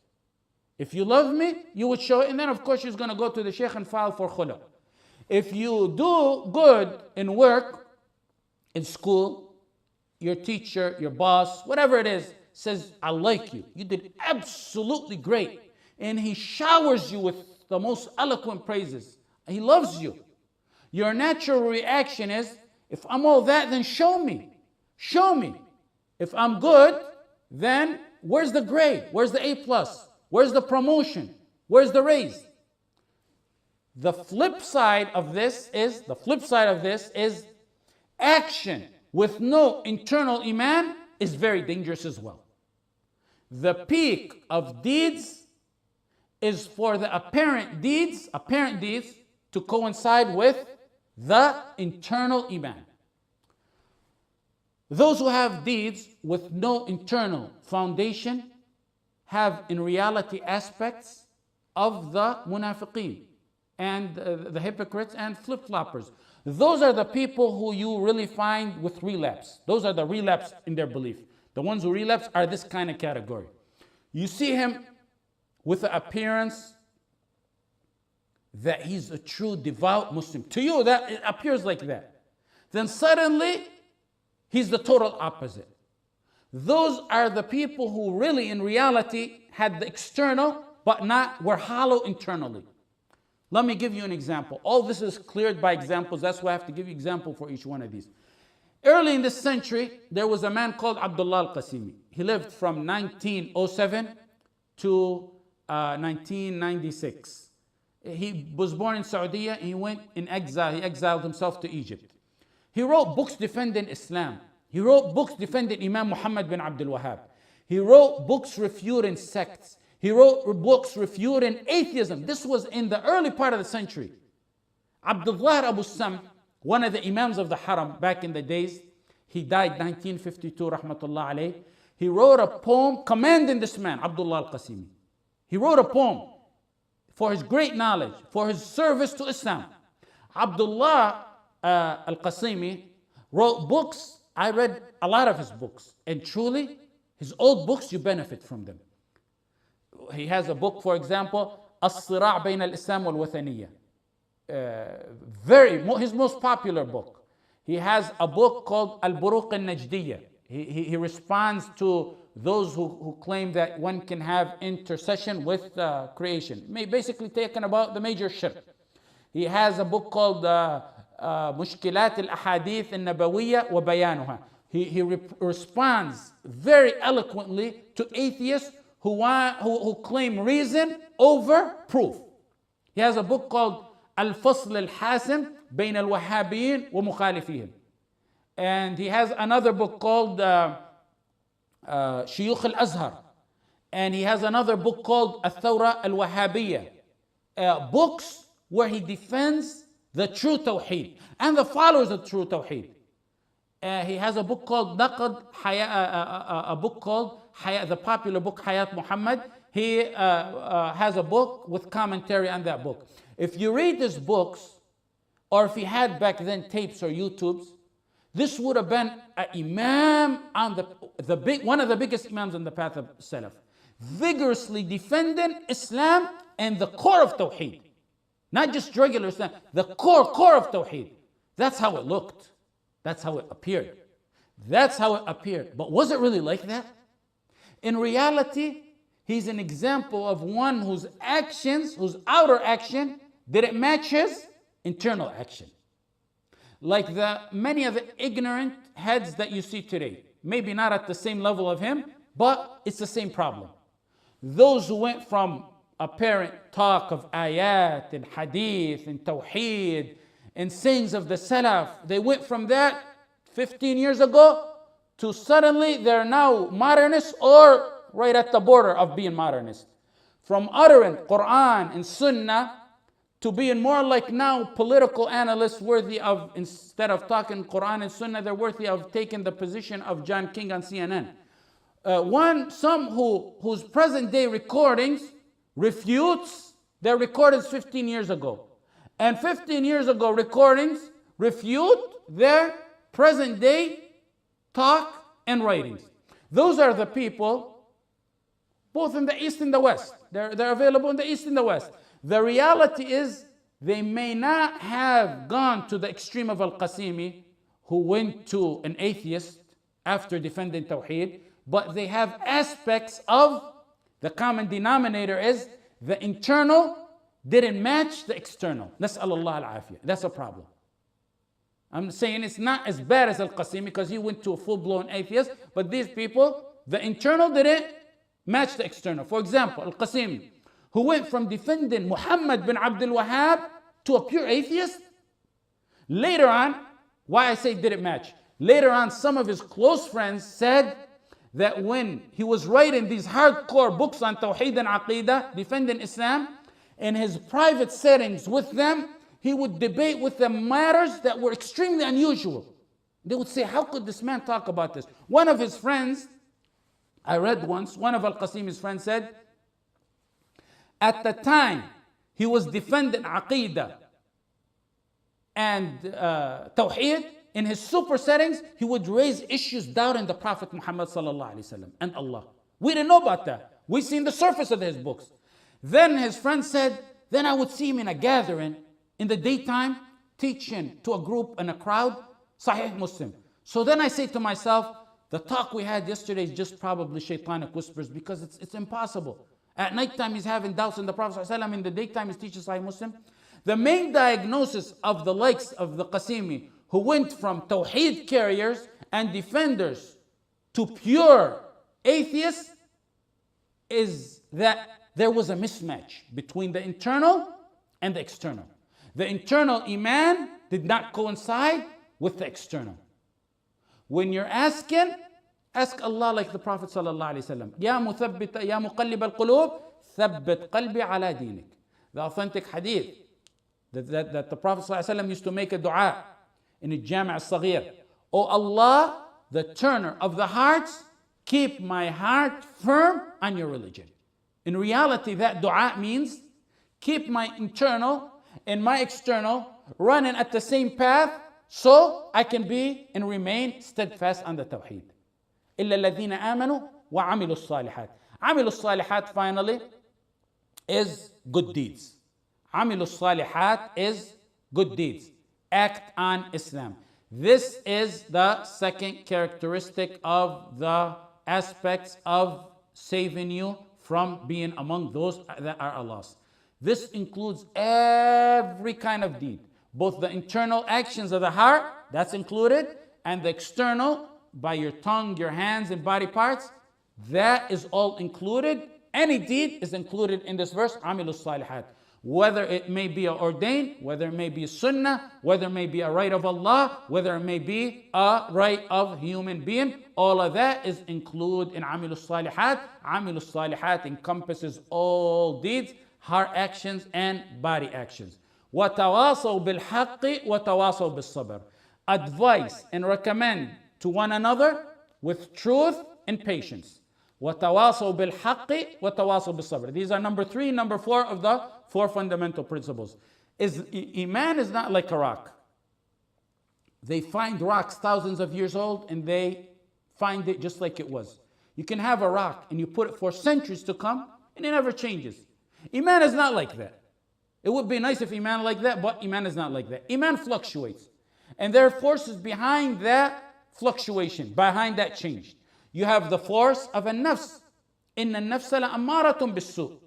If you love me, you would show it. And then of course she's going to go to the sheikh and file for khula. If you do good in work, in school, your teacher, your boss, whatever it is, says, I like you. You did absolutely great. And he showers you with the most eloquent praises. He loves you. Your natural reaction is, if I'm all that, then show me. Show me. If I'm good, then where's the grade? Where's the A+? Where's the promotion? Where's the raise? The flip side of this is action with no internal iman is very dangerous as well. The peak of deeds is for the apparent deeds to coincide with the internal iman. Those who have deeds with no internal foundation have in reality aspects of the munafiqeen and the hypocrites and flip-floppers. Those are the people who you really find with relapse. Those are the relapse in their belief. The ones who relapse are this kind of category. You see him with the appearance that he's a true devout Muslim. To you, that it appears like that. Then suddenly, he's the total opposite. Those are the people who really in reality had the external but were hollow internally. Let me give you an example. All this is cleared by examples. That's why I have to give you example for each one of these. Early in this century, there was a man called Abdullah al-Qasimi. He lived from 1907 to 1996. He was born in Saudi. He went in exile. He exiled himself to Egypt. He wrote books defending Islam. He wrote books defending Imam Muhammad bin Abdul Wahhab. He wrote books refuting sects. He wrote books refuting atheism. This was in the early part of the century. Abdullah Abu Sam, one of the Imams of the Haram back in the days, he died 1952, rahmatullah alayh. He wrote a poem commending this man, Abdullah al-Qasimi. He wrote a poem for his great knowledge, for his service to Islam. Abdullah al-Qasimi wrote books. I read a lot of his books, and truly, his old books, you benefit from them. He has a book, for example, As-Sira' Bayn al-Islam wal-Wathaniyya. His most popular book. He has a book called Al-Buruq al-Najdiyya. He responds to those who claim that one can have intercession with creation. Basically taken about the major shirk. He has a book called Mushkilat al-Ahadith al-Nabawiyya wa Bayanuha. He responds very eloquently to atheists who claim reason over proof. He has a book called Al-Fasl al-Hasim Bayn al-Wahhabiyyin wa Mukhalifihim. And he has another book called Shuyukh al-Azhar. And he has another book called Al-Thawra al-Wahhabiyya. Books where he defends the true Tawheed and the followers of true Tawheed. He has a book called the popular book Hayat Muhammad. He has a book with commentary on that book. If you read his books, or if he had back then tapes or YouTubes, this would have been an imam on one of the biggest imams on the path of Salaf, vigorously defending Islam and the core of Tawheed. Not just regular Islam, the core of Tawheed. That's how it looked. That's how it appeared. But was it really like that? In reality, he's an example of one whose outer action didn't match his internal action. Like many of the ignorant heads that you see today. Maybe not at the same level of him, but it's the same problem. Those who went from apparent talk of ayat and hadith and tawheed and sayings of the Salaf, they went from that 15 years ago to suddenly they're now modernists or right at the border of being modernist. From uttering Quran and Sunnah to being more like now political analysts worthy of, instead of talking Quran and Sunnah, they're worthy of taking the position of John King on CNN. Some whose present day recordings refutes their recordings 15 years ago. And 15 years ago recordings refute their present day talk and writings. Those are the people, both in the East and the West. They're available in the East and the West. The reality is they may not have gone to the extreme of Al-Qasimi, who went to an atheist after defending Tawheed, but they have aspects of the common denominator is the internal didn't match the external. Nas'alullah al-afiyah. That's a problem. I'm saying it's not as bad as Al-Qasimi because he went to a full-blown atheist, but these people, the internal didn't match the external. For example, Al-Qasimi, who went from defending Muhammad bin Abdul Wahhab to a pure atheist. Later on, why I say didn't match. Later on, some of his close friends said that when he was writing these hardcore books on Tawheed and Aqidah, defending Islam, in his private settings with them, he would debate with them matters that were extremely unusual. They would say, how could this man talk about this? One of his friends, I read once, one of Al-Qasimi's friends said, at the time he was defending Aqidah and Tawheed, in his super settings, he would raise issues doubting the Prophet Muhammad sallallahu alaihi wasallam and Allah. We didn't know about that. We seen the surface of his books. Then his friend said, then I would see him in a gathering in the daytime teaching to a group and a crowd Sahih Muslim. So then I say to myself, the talk we had yesterday is just probably shaitanic whispers because it's impossible. At nighttime he's having doubts in the Prophet ﷺ, in the daytime he's teaching Sahih Muslim. The main diagnosis of the likes of the Qasimi, who went from Tawheed carriers and defenders to pure atheists, is that there was a mismatch between the internal and the external. The internal Iman did not coincide with the external. When you're asking, ask Allah like the Prophet sallallahu alaihi wasallam. Ya muthabbita, ya muqallib al-qulub, thabbit qalbi ala dinik. The authentic hadith that the Prophet sallallahu alaihi wasallam used to make a dua in a Jami' al-Saghir. O Allah, the turner of the hearts, keep my heart firm on your religion. In reality, that dua means keep my internal and my external running at the same path so I can be and remain steadfast on the Tawheed. إِلَّا الَّذِينَ آمَنُوا وَعَمِلُوا الصَّالِحَاتِ. عَمِلُوا الصَّالِحَاتِ finally is good deeds. عَمِلُوا الصَّالِحَاتِ is good deeds. Act on Islam. This is the second characteristic of the aspects of saving you from being among those that are Allah's. This includes every kind of deed, both the internal actions of the heart, that's included, and the external, by your tongue, your hands, and body parts, that is all included. Any deed is included in this verse, عَمِلُوا الصَّالِحَاتِ. Whether it may be ordained, whether it may be a sunnah, whether it may be a right of Allah, whether it may be a right of human being, all of that is included in عَمِلُوا الصَّالِحَاتِ. عَمِلُوا الصَّالِحَاتِ encompasses all deeds, heart actions and body actions. وَتَوَاصَوْا بِالْحَقِّ وَتَوَاصَوْا بِالصَّبْرِ. Advise and recommend to one another with truth and patience. وَتَوَاصَوْا بِالْحَقِّ وَتَوَاصَوْا بِالصَّبْرِ. These are number 3, number 4 of the 4 fundamental principles. Iman is not like a rock. They find rocks thousands of years old and they find it just like it was. You can have a rock and you put it for centuries to come and it never changes. Iman is not like that. It would be nice if Iman like that, but Iman is not like that. Iman fluctuates. And there are forces behind that fluctuation, behind that change. You have the force of a nafs. إِنَّ النَّفْسَ لَأَمَّارَةٌ بِالسُّوءِ.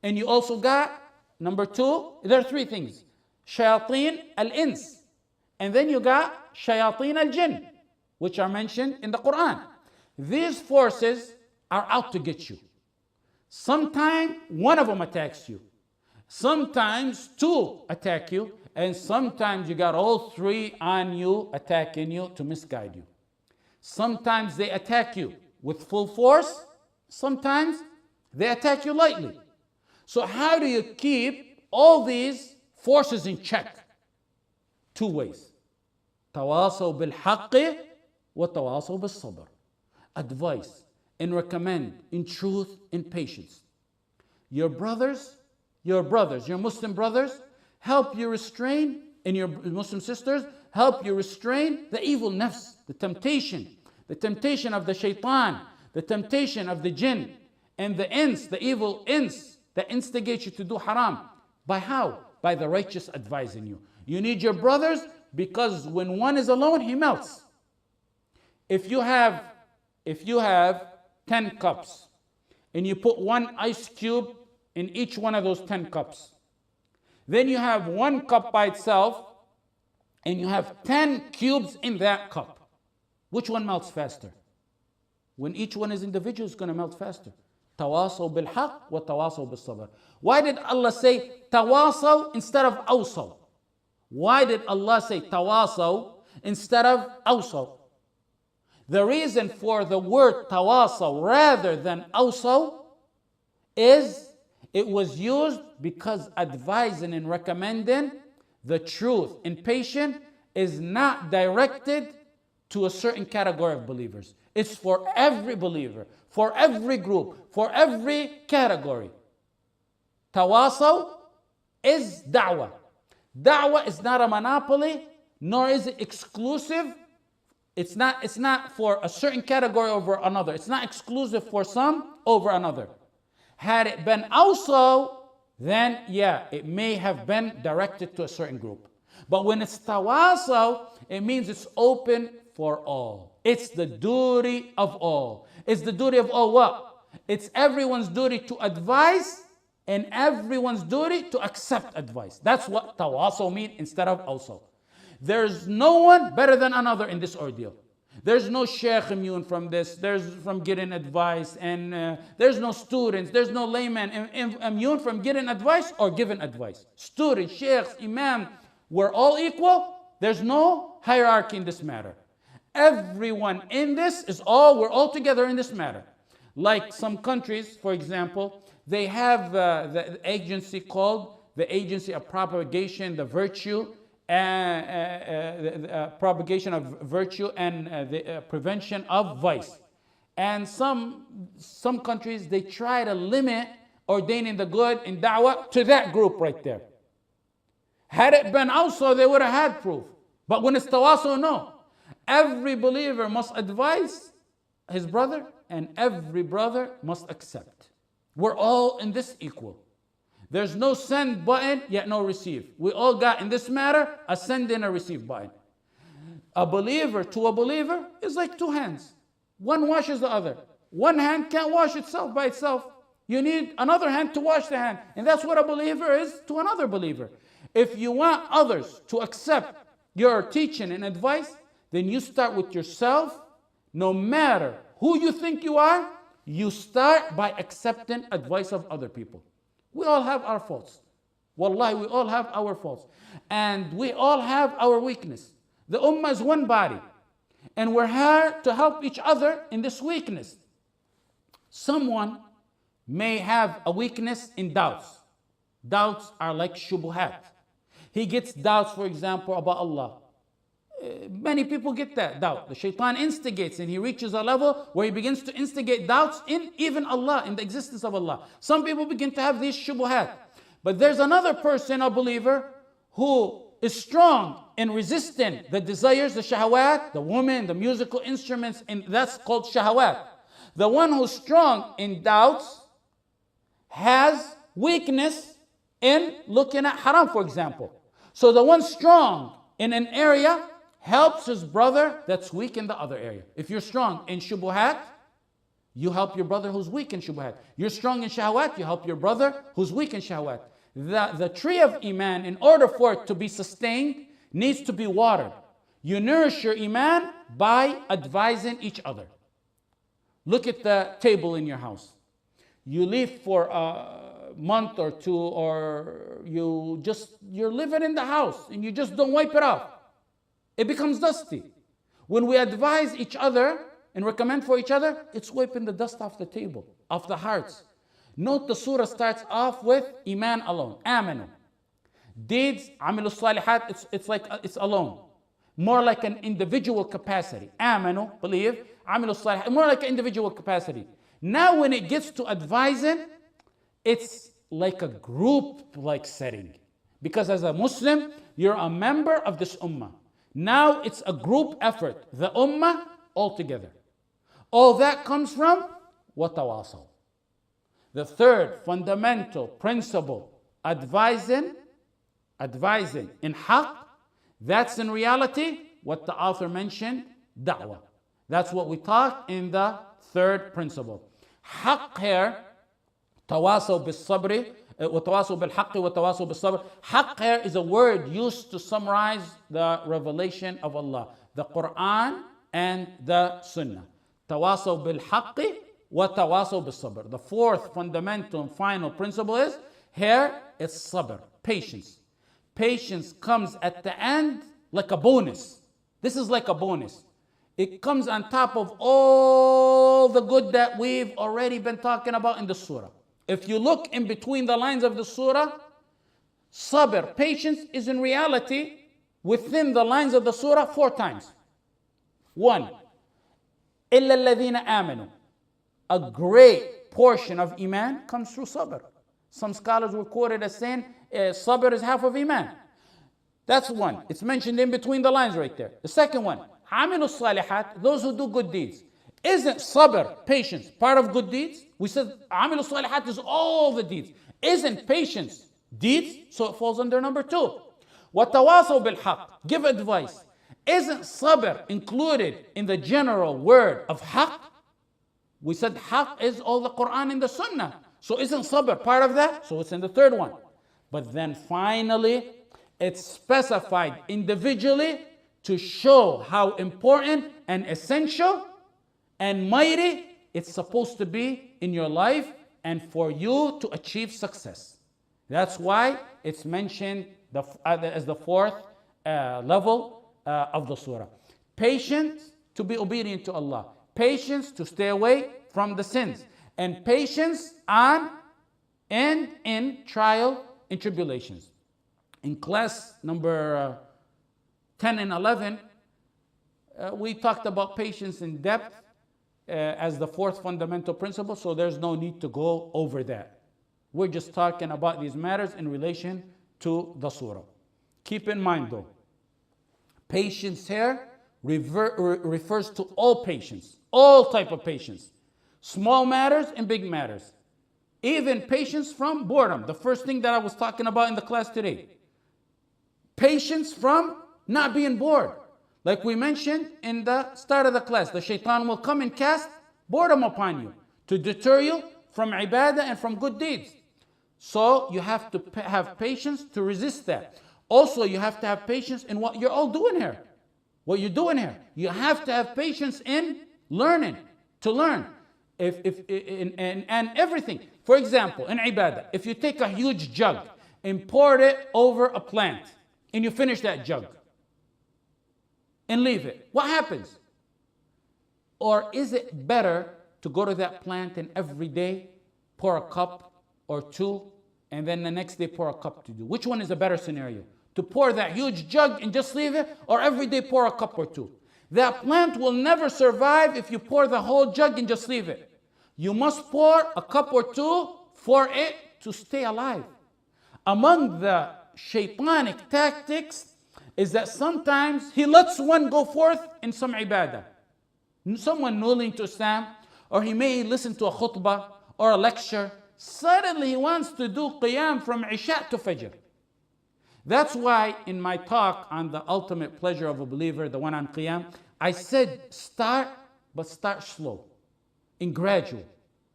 And you also got, number 2, there are 3 things. Shayateen al-ins. And then you got shayateen al-jinn, which are mentioned in the Quran. These forces are out to get you. Sometimes one of them attacks you. Sometimes 2 attack you. And sometimes you got all 3 on you, attacking you to misguide you. Sometimes they attack you with full force. Sometimes they attack you lightly. So how do you keep all these forces in check? 2 ways. تواصوا بالحق وتواصوا بالصبر. Advice and recommend in truth and patience. Your Muslim brothers, help you restrain, and your Muslim sisters, help you restrain the evil nafs, the temptation of the shaitan, the temptation of the jinn, and the ins, the evil ins that instigate you to do haram. By how? By the righteous advising you. You need your brothers because when one is alone, he melts. If you have 10 cups and you put 1 ice cube in each one of those 10 cups, then you have 1 cup by itself and you have 10 cubes in that cup. Which one melts faster? When each one is individual, it's going to melt faster. تواصوا بالحق وتواصوا بالصبر. Why did Allah say تواصوا instead of أوصوا? Why did Allah say tawasaw instead of awsaw? The reason for the word tawasaw rather than awsaw is it was used because advising and recommending the truth and patience is not directed to a certain category of believers. It's for every believer, for every group, for every category. Tawasaw is da'wah. Da'wah is not a monopoly, nor is it exclusive. It's not for a certain category over another. It's not exclusive for some over another. Had it been also, then yeah, it may have been directed to a certain group. But when it's tawasaw, it means it's open for all. It's the duty of all. It's the duty of all what? It's everyone's duty to advise and everyone's duty to accept advice. That's what tawasaw means instead of also. There's no one better than another in this ordeal. There's no sheikh immune from this. There's from getting advice, and there's no students. There's no layman immune from getting advice or giving advice. Students, sheikhs, imam, we're all equal. There's no hierarchy in this matter. Everyone in this we're all together in this matter. Like some countries, for example, they have the agency called the Agency of Propagation, the Virtue, propagation of virtue and the prevention of vice. And some countries, they try to limit ordaining the good in da'wah to that group right there. Had it been also, they would have had proof. But when it's tawasaw, no. Every believer must advise his brother, and every brother must accept. We're all in this equal. There's no send button, yet no receive. We all got in this matter a send and a receive button. A believer to a believer is like 2 hands. One washes the other. One hand can't wash itself by itself. You need another hand to wash the hand. And that's what a believer is to another believer. If you want others to accept your teaching and advice, then you start with yourself. No matter who you think you are, you start by accepting advice of other people. We all have our faults. Wallahi, we all have our faults. And we all have our weakness. The ummah is one body. And we're here to help each other in this weakness. Someone may have a weakness in doubts. Doubts are like shubuhat. He gets doubts, for example, about Allah. Many people get that doubt. The shaitan instigates and he reaches a level where he begins to instigate doubts in even Allah, in the existence of Allah. Some people begin to have these shubuhat. But there's another person, a believer, who is strong in resisting the desires, the shahawat, the woman, the musical instruments, and that's called shahawat. The one who's strong in doubts has weakness in looking at haram, for example. So the one strong in an area helps his brother that's weak in the other area. If you're strong in shubuhat, you help your brother who's weak in shubuhat. You're strong in shahawat, you help your brother who's weak in shahawat. The tree of Iman, in order for it to be sustained, needs to be watered. You nourish your Iman by advising each other. Look at the table in your house. You leave for a month or two, or you're living in the house and you just don't wipe it off. It becomes dusty. When we advise each other and recommend for each other, it's wiping the dust off the table, off the hearts. Note the surah starts off with Iman alone. Amanu. Deeds, amilu salihat, it's alone. More like an individual capacity. Amanu, believe. Amilu salihat, more like an individual capacity. Now when it gets to advising, it's like a group-like setting. Because as a Muslim, you're a member of this ummah. Now it's a group effort. The ummah all together. All that comes from watawasaw. The third fundamental principle, advising in haqq, that's in reality what the author mentioned, da'wah. That's what we taught in the third principle. Haqq here, tawasaw bis sabri, وتواصوا بالحق وتواصوا بالصبر. Haqq here is a word used to summarize the revelation of Allah, the Quran and the Sunnah. تواصوا بالحق وتواصوا بالصبر. The fourth fundamental and final principle is here it's sabr, patience. Patience comes at the end like a bonus. This is like a bonus. It comes on top of all the good that we've already been talking about in the surah. If you look in between the lines of the surah, sabr, patience, is in reality within the lines of the surah 4 times. 1, إِلَّا الَّذِينَ آمَنُوا. A great portion of Iman comes through sabr. Some scholars were quoted as saying sabr is half of Iman. That's one. It's mentioned in between the lines right there. The second one, عَمِلُوا الصَّالِحَاتِ, those who do good deeds. Isn't sabr, patience, part of good deeds? We said عَمِلُوا الصَّالِحَاتِ is all the deeds. Isn't patience deeds? So it falls under number 2. وَتَوَاصَوْا بِالْحَقِّ, give advice. Isn't sabr included in the general word of haqq? We said haqq is all the Quran and the Sunnah. So isn't sabr part of that? So it's in the third one. But then finally, it's specified individually to show how important and essential and mighty it's supposed to be in your life and for you to achieve success. That's why it's mentioned as the fourth level of the surah. Patience to be obedient to Allah. Patience to stay away from the sins. And patience on and in trial and tribulations. In class number 10 and 11, we talked about patience in depth as the fourth fundamental principle, so there's no need to go over that. We're just talking about these matters in relation to the surah. Keep in mind though, patience here refers to all patience, all type of patience. Small matters and big matters. Even patience from boredom, the first thing that I was talking about in the class today. Patience from not being bored. Like we mentioned in the start of the class, the shaitan will come and cast boredom upon you to deter you from ibadah and from good deeds. So you have to have patience to resist that. Also, you have to have patience in what you're all doing here. What you're doing here. You have to have patience in learning, to learn. And everything. For example, in ibadah, if you take a huge jug and pour it over a plant, and you finish that jug, and leave it, what happens? Or is it better to go to that plant and every day pour a cup or 2, and then the next day pour a cup to do? Which one is a better scenario? to pour that huge jug and just leave it, or every day pour a cup or two. That plant will never survive if you pour the whole jug and just leave it. You must pour a cup or two for it to stay alive. Among the shaitanic tactics is that sometimes he lets one go forth in some ibadah. Someone newly to Islam, or he may listen to a khutbah or a lecture. Suddenly he wants to do qiyam from Isha to Fajr. That's why in my talk on the ultimate pleasure of a believer, the one on qiyam, I said start, but start slow and gradual.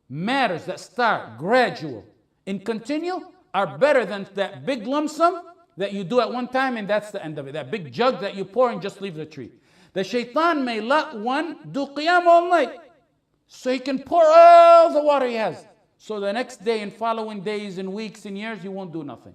Matters that start gradual and continue are better than that big lump sum that you do at one time and that's the end of it. That big jug that you pour and just leave the tree. The shaitan may let one do qiyam all night so he can pour all the water he has. So the next day and following days and weeks and years, he won't do nothing.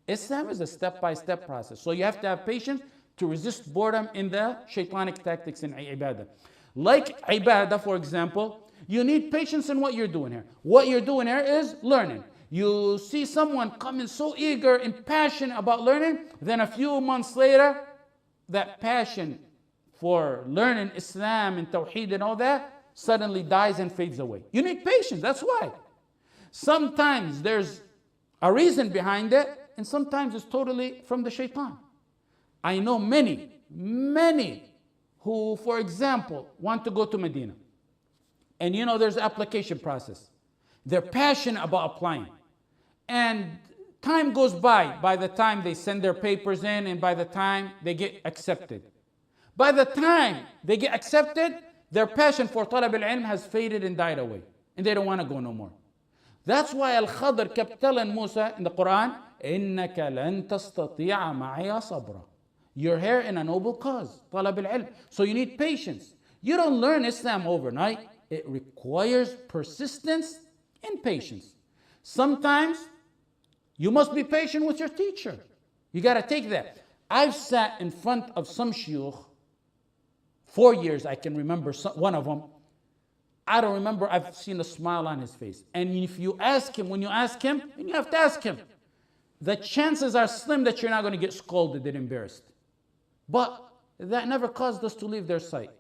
Islam is a step-by-step process. So you have to have patience to resist boredom in the shaitanic tactics in ibadah. Like ibadah, for example, you need patience in what you're doing here. What you're doing here is learning. You see someone coming so eager and passionate about learning, then a few months later, that passion for learning Islam and Tawheed and all that suddenly dies and fades away. You need patience, that's why. Sometimes there's a reason behind it, and sometimes it's totally from the shaitan. I know many who, for example, want to go to Medina. And you know there's an application process. They're passionate about applying. And time goes by the time they send their papers in and by the time they get accepted. By the time they get accepted, their passion for talab al-ilm has faded and died away. And they don't want to go no more. That's why Al-Khadr kept telling Musa in the Quran, إِنَّكَ لَن تَسْتَطِيعَ مَعِيَ صَبْرًا. You're here in a noble cause, talab al-ilm. So you need patience. You don't learn Islam overnight. It requires persistence and patience. Sometimes you must be patient with your teacher. You got to take that. I've sat in front of some shuyukh, 4 years I can remember one of them. I don't remember, I've seen a smile on his face. And if you ask him, when you ask him, and you have to ask him, the chances are slim that you're not going to get scolded and embarrassed. But that never caused us to leave their sight.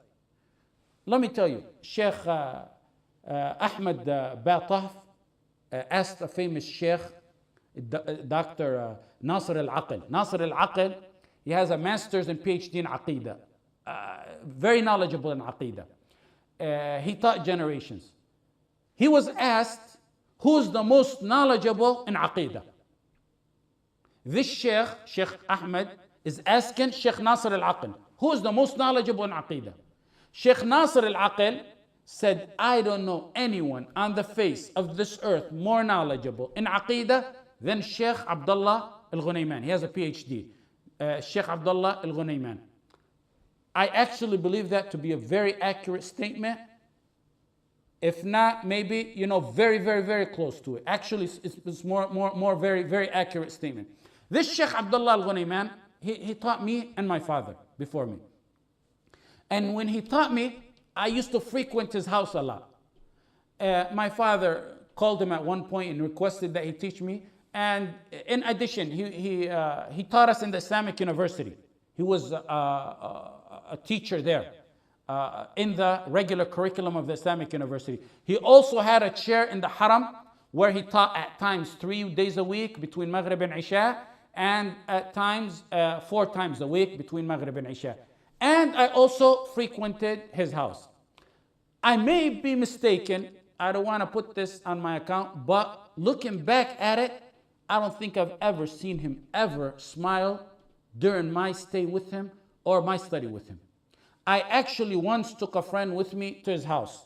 Let me tell you, Sheikh Ahmed Bataf asked a famous Sheikh, Dr. Nasr al-Aql. Nasr al-Aql, he has a master's and PhD in Aqidah. Very knowledgeable in Aqidah. He taught generations. He was asked, who's the most knowledgeable in Aqidah? This Sheikh Ahmed, is asking Sheikh Nasr al-Aql, who is the most knowledgeable in Aqidah? Sheikh Nasr al-Aql said, I don't know anyone on the face of this earth more knowledgeable in Aqidah than Sheikh Abdullah al-Ghunayman. He has a PhD. Sheikh Abdullah al-Ghunayman. I actually believe that to be a very accurate statement. If not, maybe, very, very, very close to it. Actually, it's more very, very accurate statement. This Sheikh Abdullah al-Ghunayman, he taught me and my father before me. And when he taught me, I used to frequent his house a lot. My father called him at one point and requested that he teach me. And in addition, he taught us in the Islamic University. He was a teacher there in the regular curriculum of the Islamic University. He also had a chair in the Haram where he taught at times 3 days a week between Maghrib and Isha, and at times 4 times a week between Maghrib and Isha. And I also frequented his house. I may be mistaken, I don't want to put this on my account, but looking back at it, I don't think I've ever seen him ever smile during my stay with him or my study with him. I actually once took a friend with me to his house.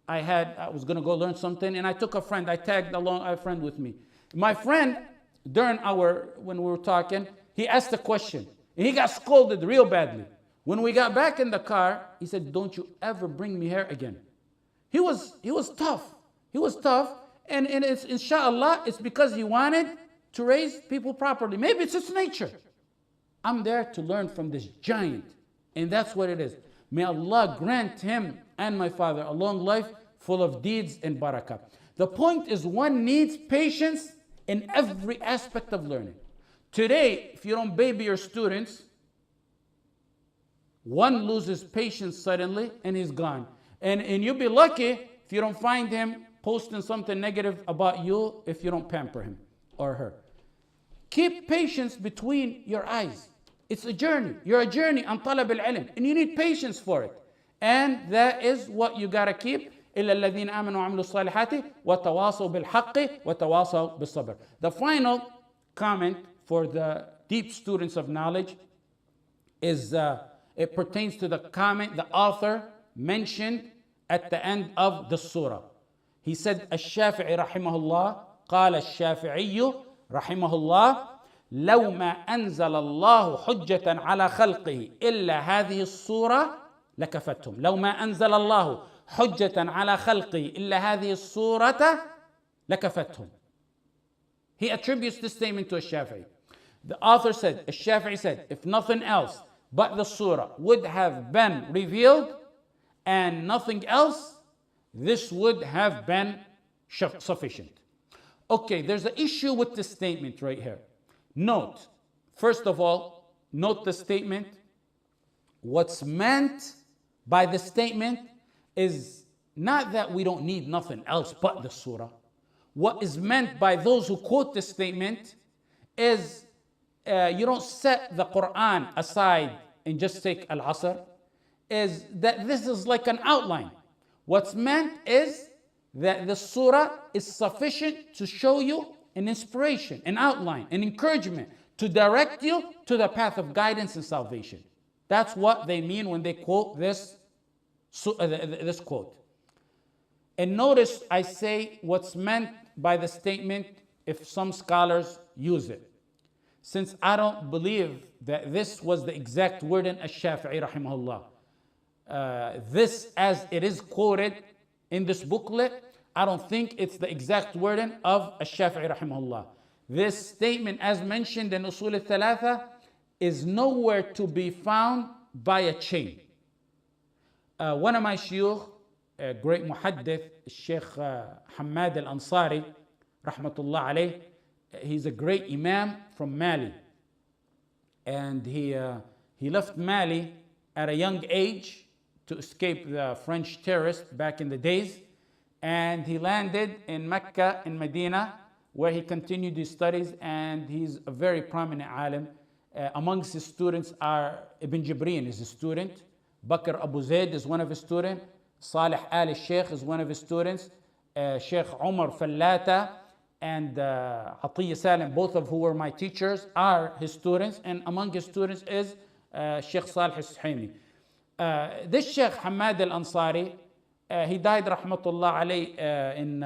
I was going to go learn something, and I took a friend. I tagged along a friend with me. My friend, when we were talking, he asked a question, and he got scolded real badly. When we got back in the car, he said, don't you ever bring me here again. He was tough. He was tough, and it's, inshallah, it's because he wanted to raise people properly. Maybe it's his nature. I'm there to learn from this giant, and that's what it is. May Allah grant him and my father a long life full of deeds and barakah. The point is, one needs patience in every aspect of learning. Today, if you don't baby your students, one loses patience suddenly and he's gone. And you'll be lucky if you don't find him posting something negative about you if you don't pamper him or her. Keep patience between your eyes. It's a journey. You're a journey on talab al-ilm, and you need patience for it. And that is what you gotta keep. إِلَّا الَّذِينَ آمَنُوا وَعَمِلُوا الصَّالِحَاتِ وَتَوَاصَوْا بِالْحَقِّ وَتَوَاصَوْا بِالصَّبْرِ. The final comment for the deep students of knowledge is it pertains to the comment the author mentioned at the end of the surah. He said, الشافعي رحمه الله قال الشافعي رحمه الله لو ما أنزل الله حجة على خلقه إلا هذه الصورة لكفتهم. لو ما أنزل الله حجة على خلقه إلا هذه الصورة لكفتهم. He attributes this statement to Shafi'i. The author said, Shafi'i said, if nothing else but the surah would have been revealed and nothing else, this would have been sufficient. Okay, there's an issue with this statement right here. Note, first of all, note the statement. What's meant by the statement is not that we don't need nothing else but the surah. What is meant by those who quote this statement is you don't set the Quran aside and just take Al-Asr, is that this is like an outline. What's meant is that the surah is sufficient to show you an inspiration, an outline, an encouragement to direct you to the path of guidance and salvation. That's what they mean when they quote this quote. And notice I say what's meant by the statement if some scholars use it. Since I don't believe that this was the exact wording of Shafi'i rahimahullah. This as it is quoted in this booklet, I don't think it's the exact wording of Shafi'i rahimahullah. This statement as mentioned in Usool Thalaathah is nowhere to be found by a chain. One of my shuyukh, a great muhaddith, Sheikh Hamad al-Ansari, rahmatullah alayh, he's a great imam from Mali. And he left Mali at a young age to escape the French terrorists back in the days. And he landed in Mecca, in Medina, where he continued his studies, and he's a very prominent alim. Amongst his students are Ibn Jibreen is a student, Bakr Abu Zayd is one of his students, Salih al-Sheikh is one of his students, Sheikh Umar Thalaathah and Atiyya Salim, both of who were my teachers, are his students, and among his students is Sheikh Salih al-Suhaimi. This Sheikh Hamad al-Ansari, he died rahmatullah alayh in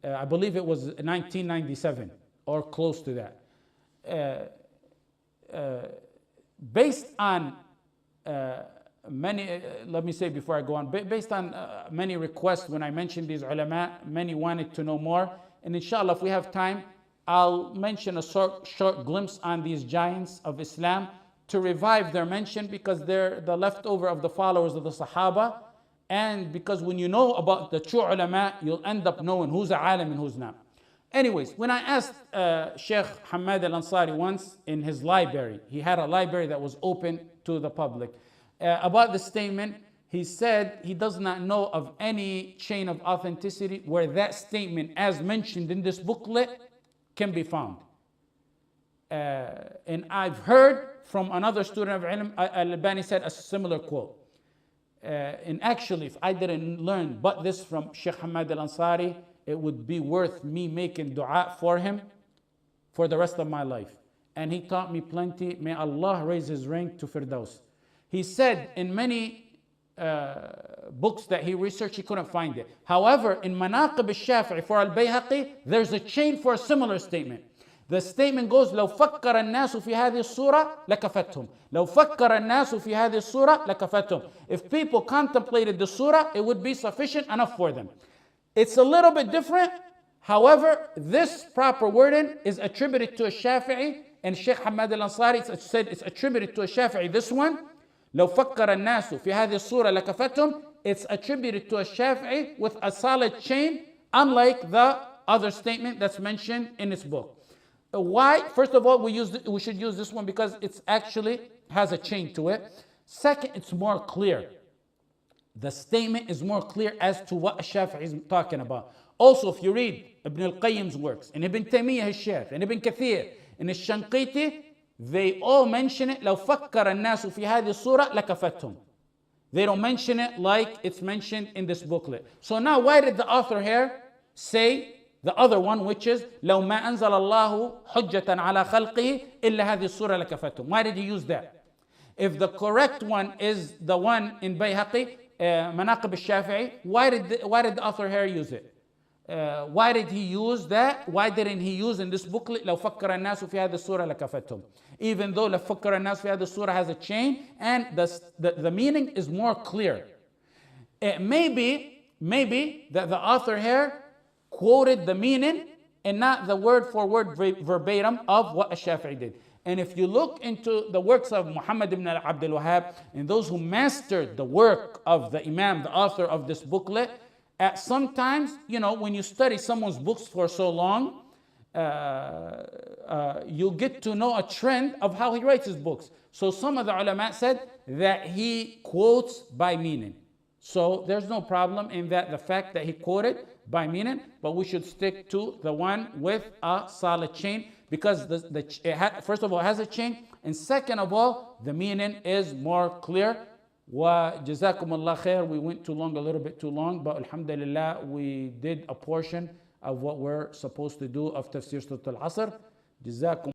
I believe it was 1997 or close to that. Based on many, let me say before I go on, based on many requests when I mentioned these ulama, many wanted to know more. And inshallah, if we have time, I'll mention a short glimpse on these giants of Islam to revive their mention, because they're the leftover of the followers of the Sahaba. And because when you know about the true ulama, you'll end up knowing who's a alim and who's not. Anyways, when I asked Sheikh Hamad al-Ansari once in his library, he had a library that was open to the public, about the statement, he said he does not know of any chain of authenticity where that statement, as mentioned in this booklet, can be found. And I've heard from another student of ilm, Al-Albani said a similar quote. And actually, if I didn't learn but this from Sheikh Hamad al-Ansari, it would be worth me making dua for him for the rest of my life. And he taught me plenty. May Allah raise his rank to Firdaus. He said in many books that he researched, he couldn't find it. However, in Manaqib al-Shafi'i for al-Bayhaqi, there's a chain for a similar statement. The statement goes, لو فكر الناس في هذه الصورة لكفتهم. لو فكر الناس في هذه الصورة لكفتهم. If people contemplated the surah, it would be sufficient enough for them. It's a little bit different. However, this proper wording is attributed to a Shafi'i, and Sheikh Hamad al-Ansari said it's attributed to a Shafi'i. This one, لو فكر الناس في هذه الصورة لكفتهم, it's attributed to a Shafi'i with a solid chain, unlike the other statement that's mentioned in this book. Why? First of all, we should use this one because it's actually has a chain to it. Second, it's more clear. The statement is more clear as to what Shafi'i is talking about. Also, if you read Ibn al-Qayyim's works, and Ibn Taymiyyah al-Shaykh, and Ibn Kathir, and al-Shanqiti, they all mention it. لو فكر الناس في هذه الصورة لكفتهم. They don't mention it like it's mentioned in this booklet. So now, why did the author here say the other one, which is لو ما أنزل الله حجة على خلقه إلا هذه الصورة لكفتهم? Why did he use that? If the correct one is the one in Bayhaqi, Manaqib al-Shafi'i, why did the author here use it? Why did he use that? Why didn't he use in this booklet لو فكر الناس في هذه الصورة لكفتهم? Even though لو فكر الناس في هذه الصورة has a chain and the meaning is more clear. Maybe that the author here quoted the meaning and not the word for word verbatim of what Shafi'i did. And if you look into the works of Muhammad ibn Abdul Wahhab and those who mastered the work of the Imam, the author of this booklet, sometimes, when you study someone's books for so long, you get to know a trend of how he writes his books. So some of the ulama said that he quotes by meaning. So there's no problem in that, the fact that he quoted by meaning, but we should stick to the one with a solid chain because first of all, it has a chain, and second of all, the meaning is more clear. وجزاكم الله خير. We went a little bit too long, but alhamdulillah, we did a portion of what we're supposed to do of Tafsir Surat al-Asr. جزاكم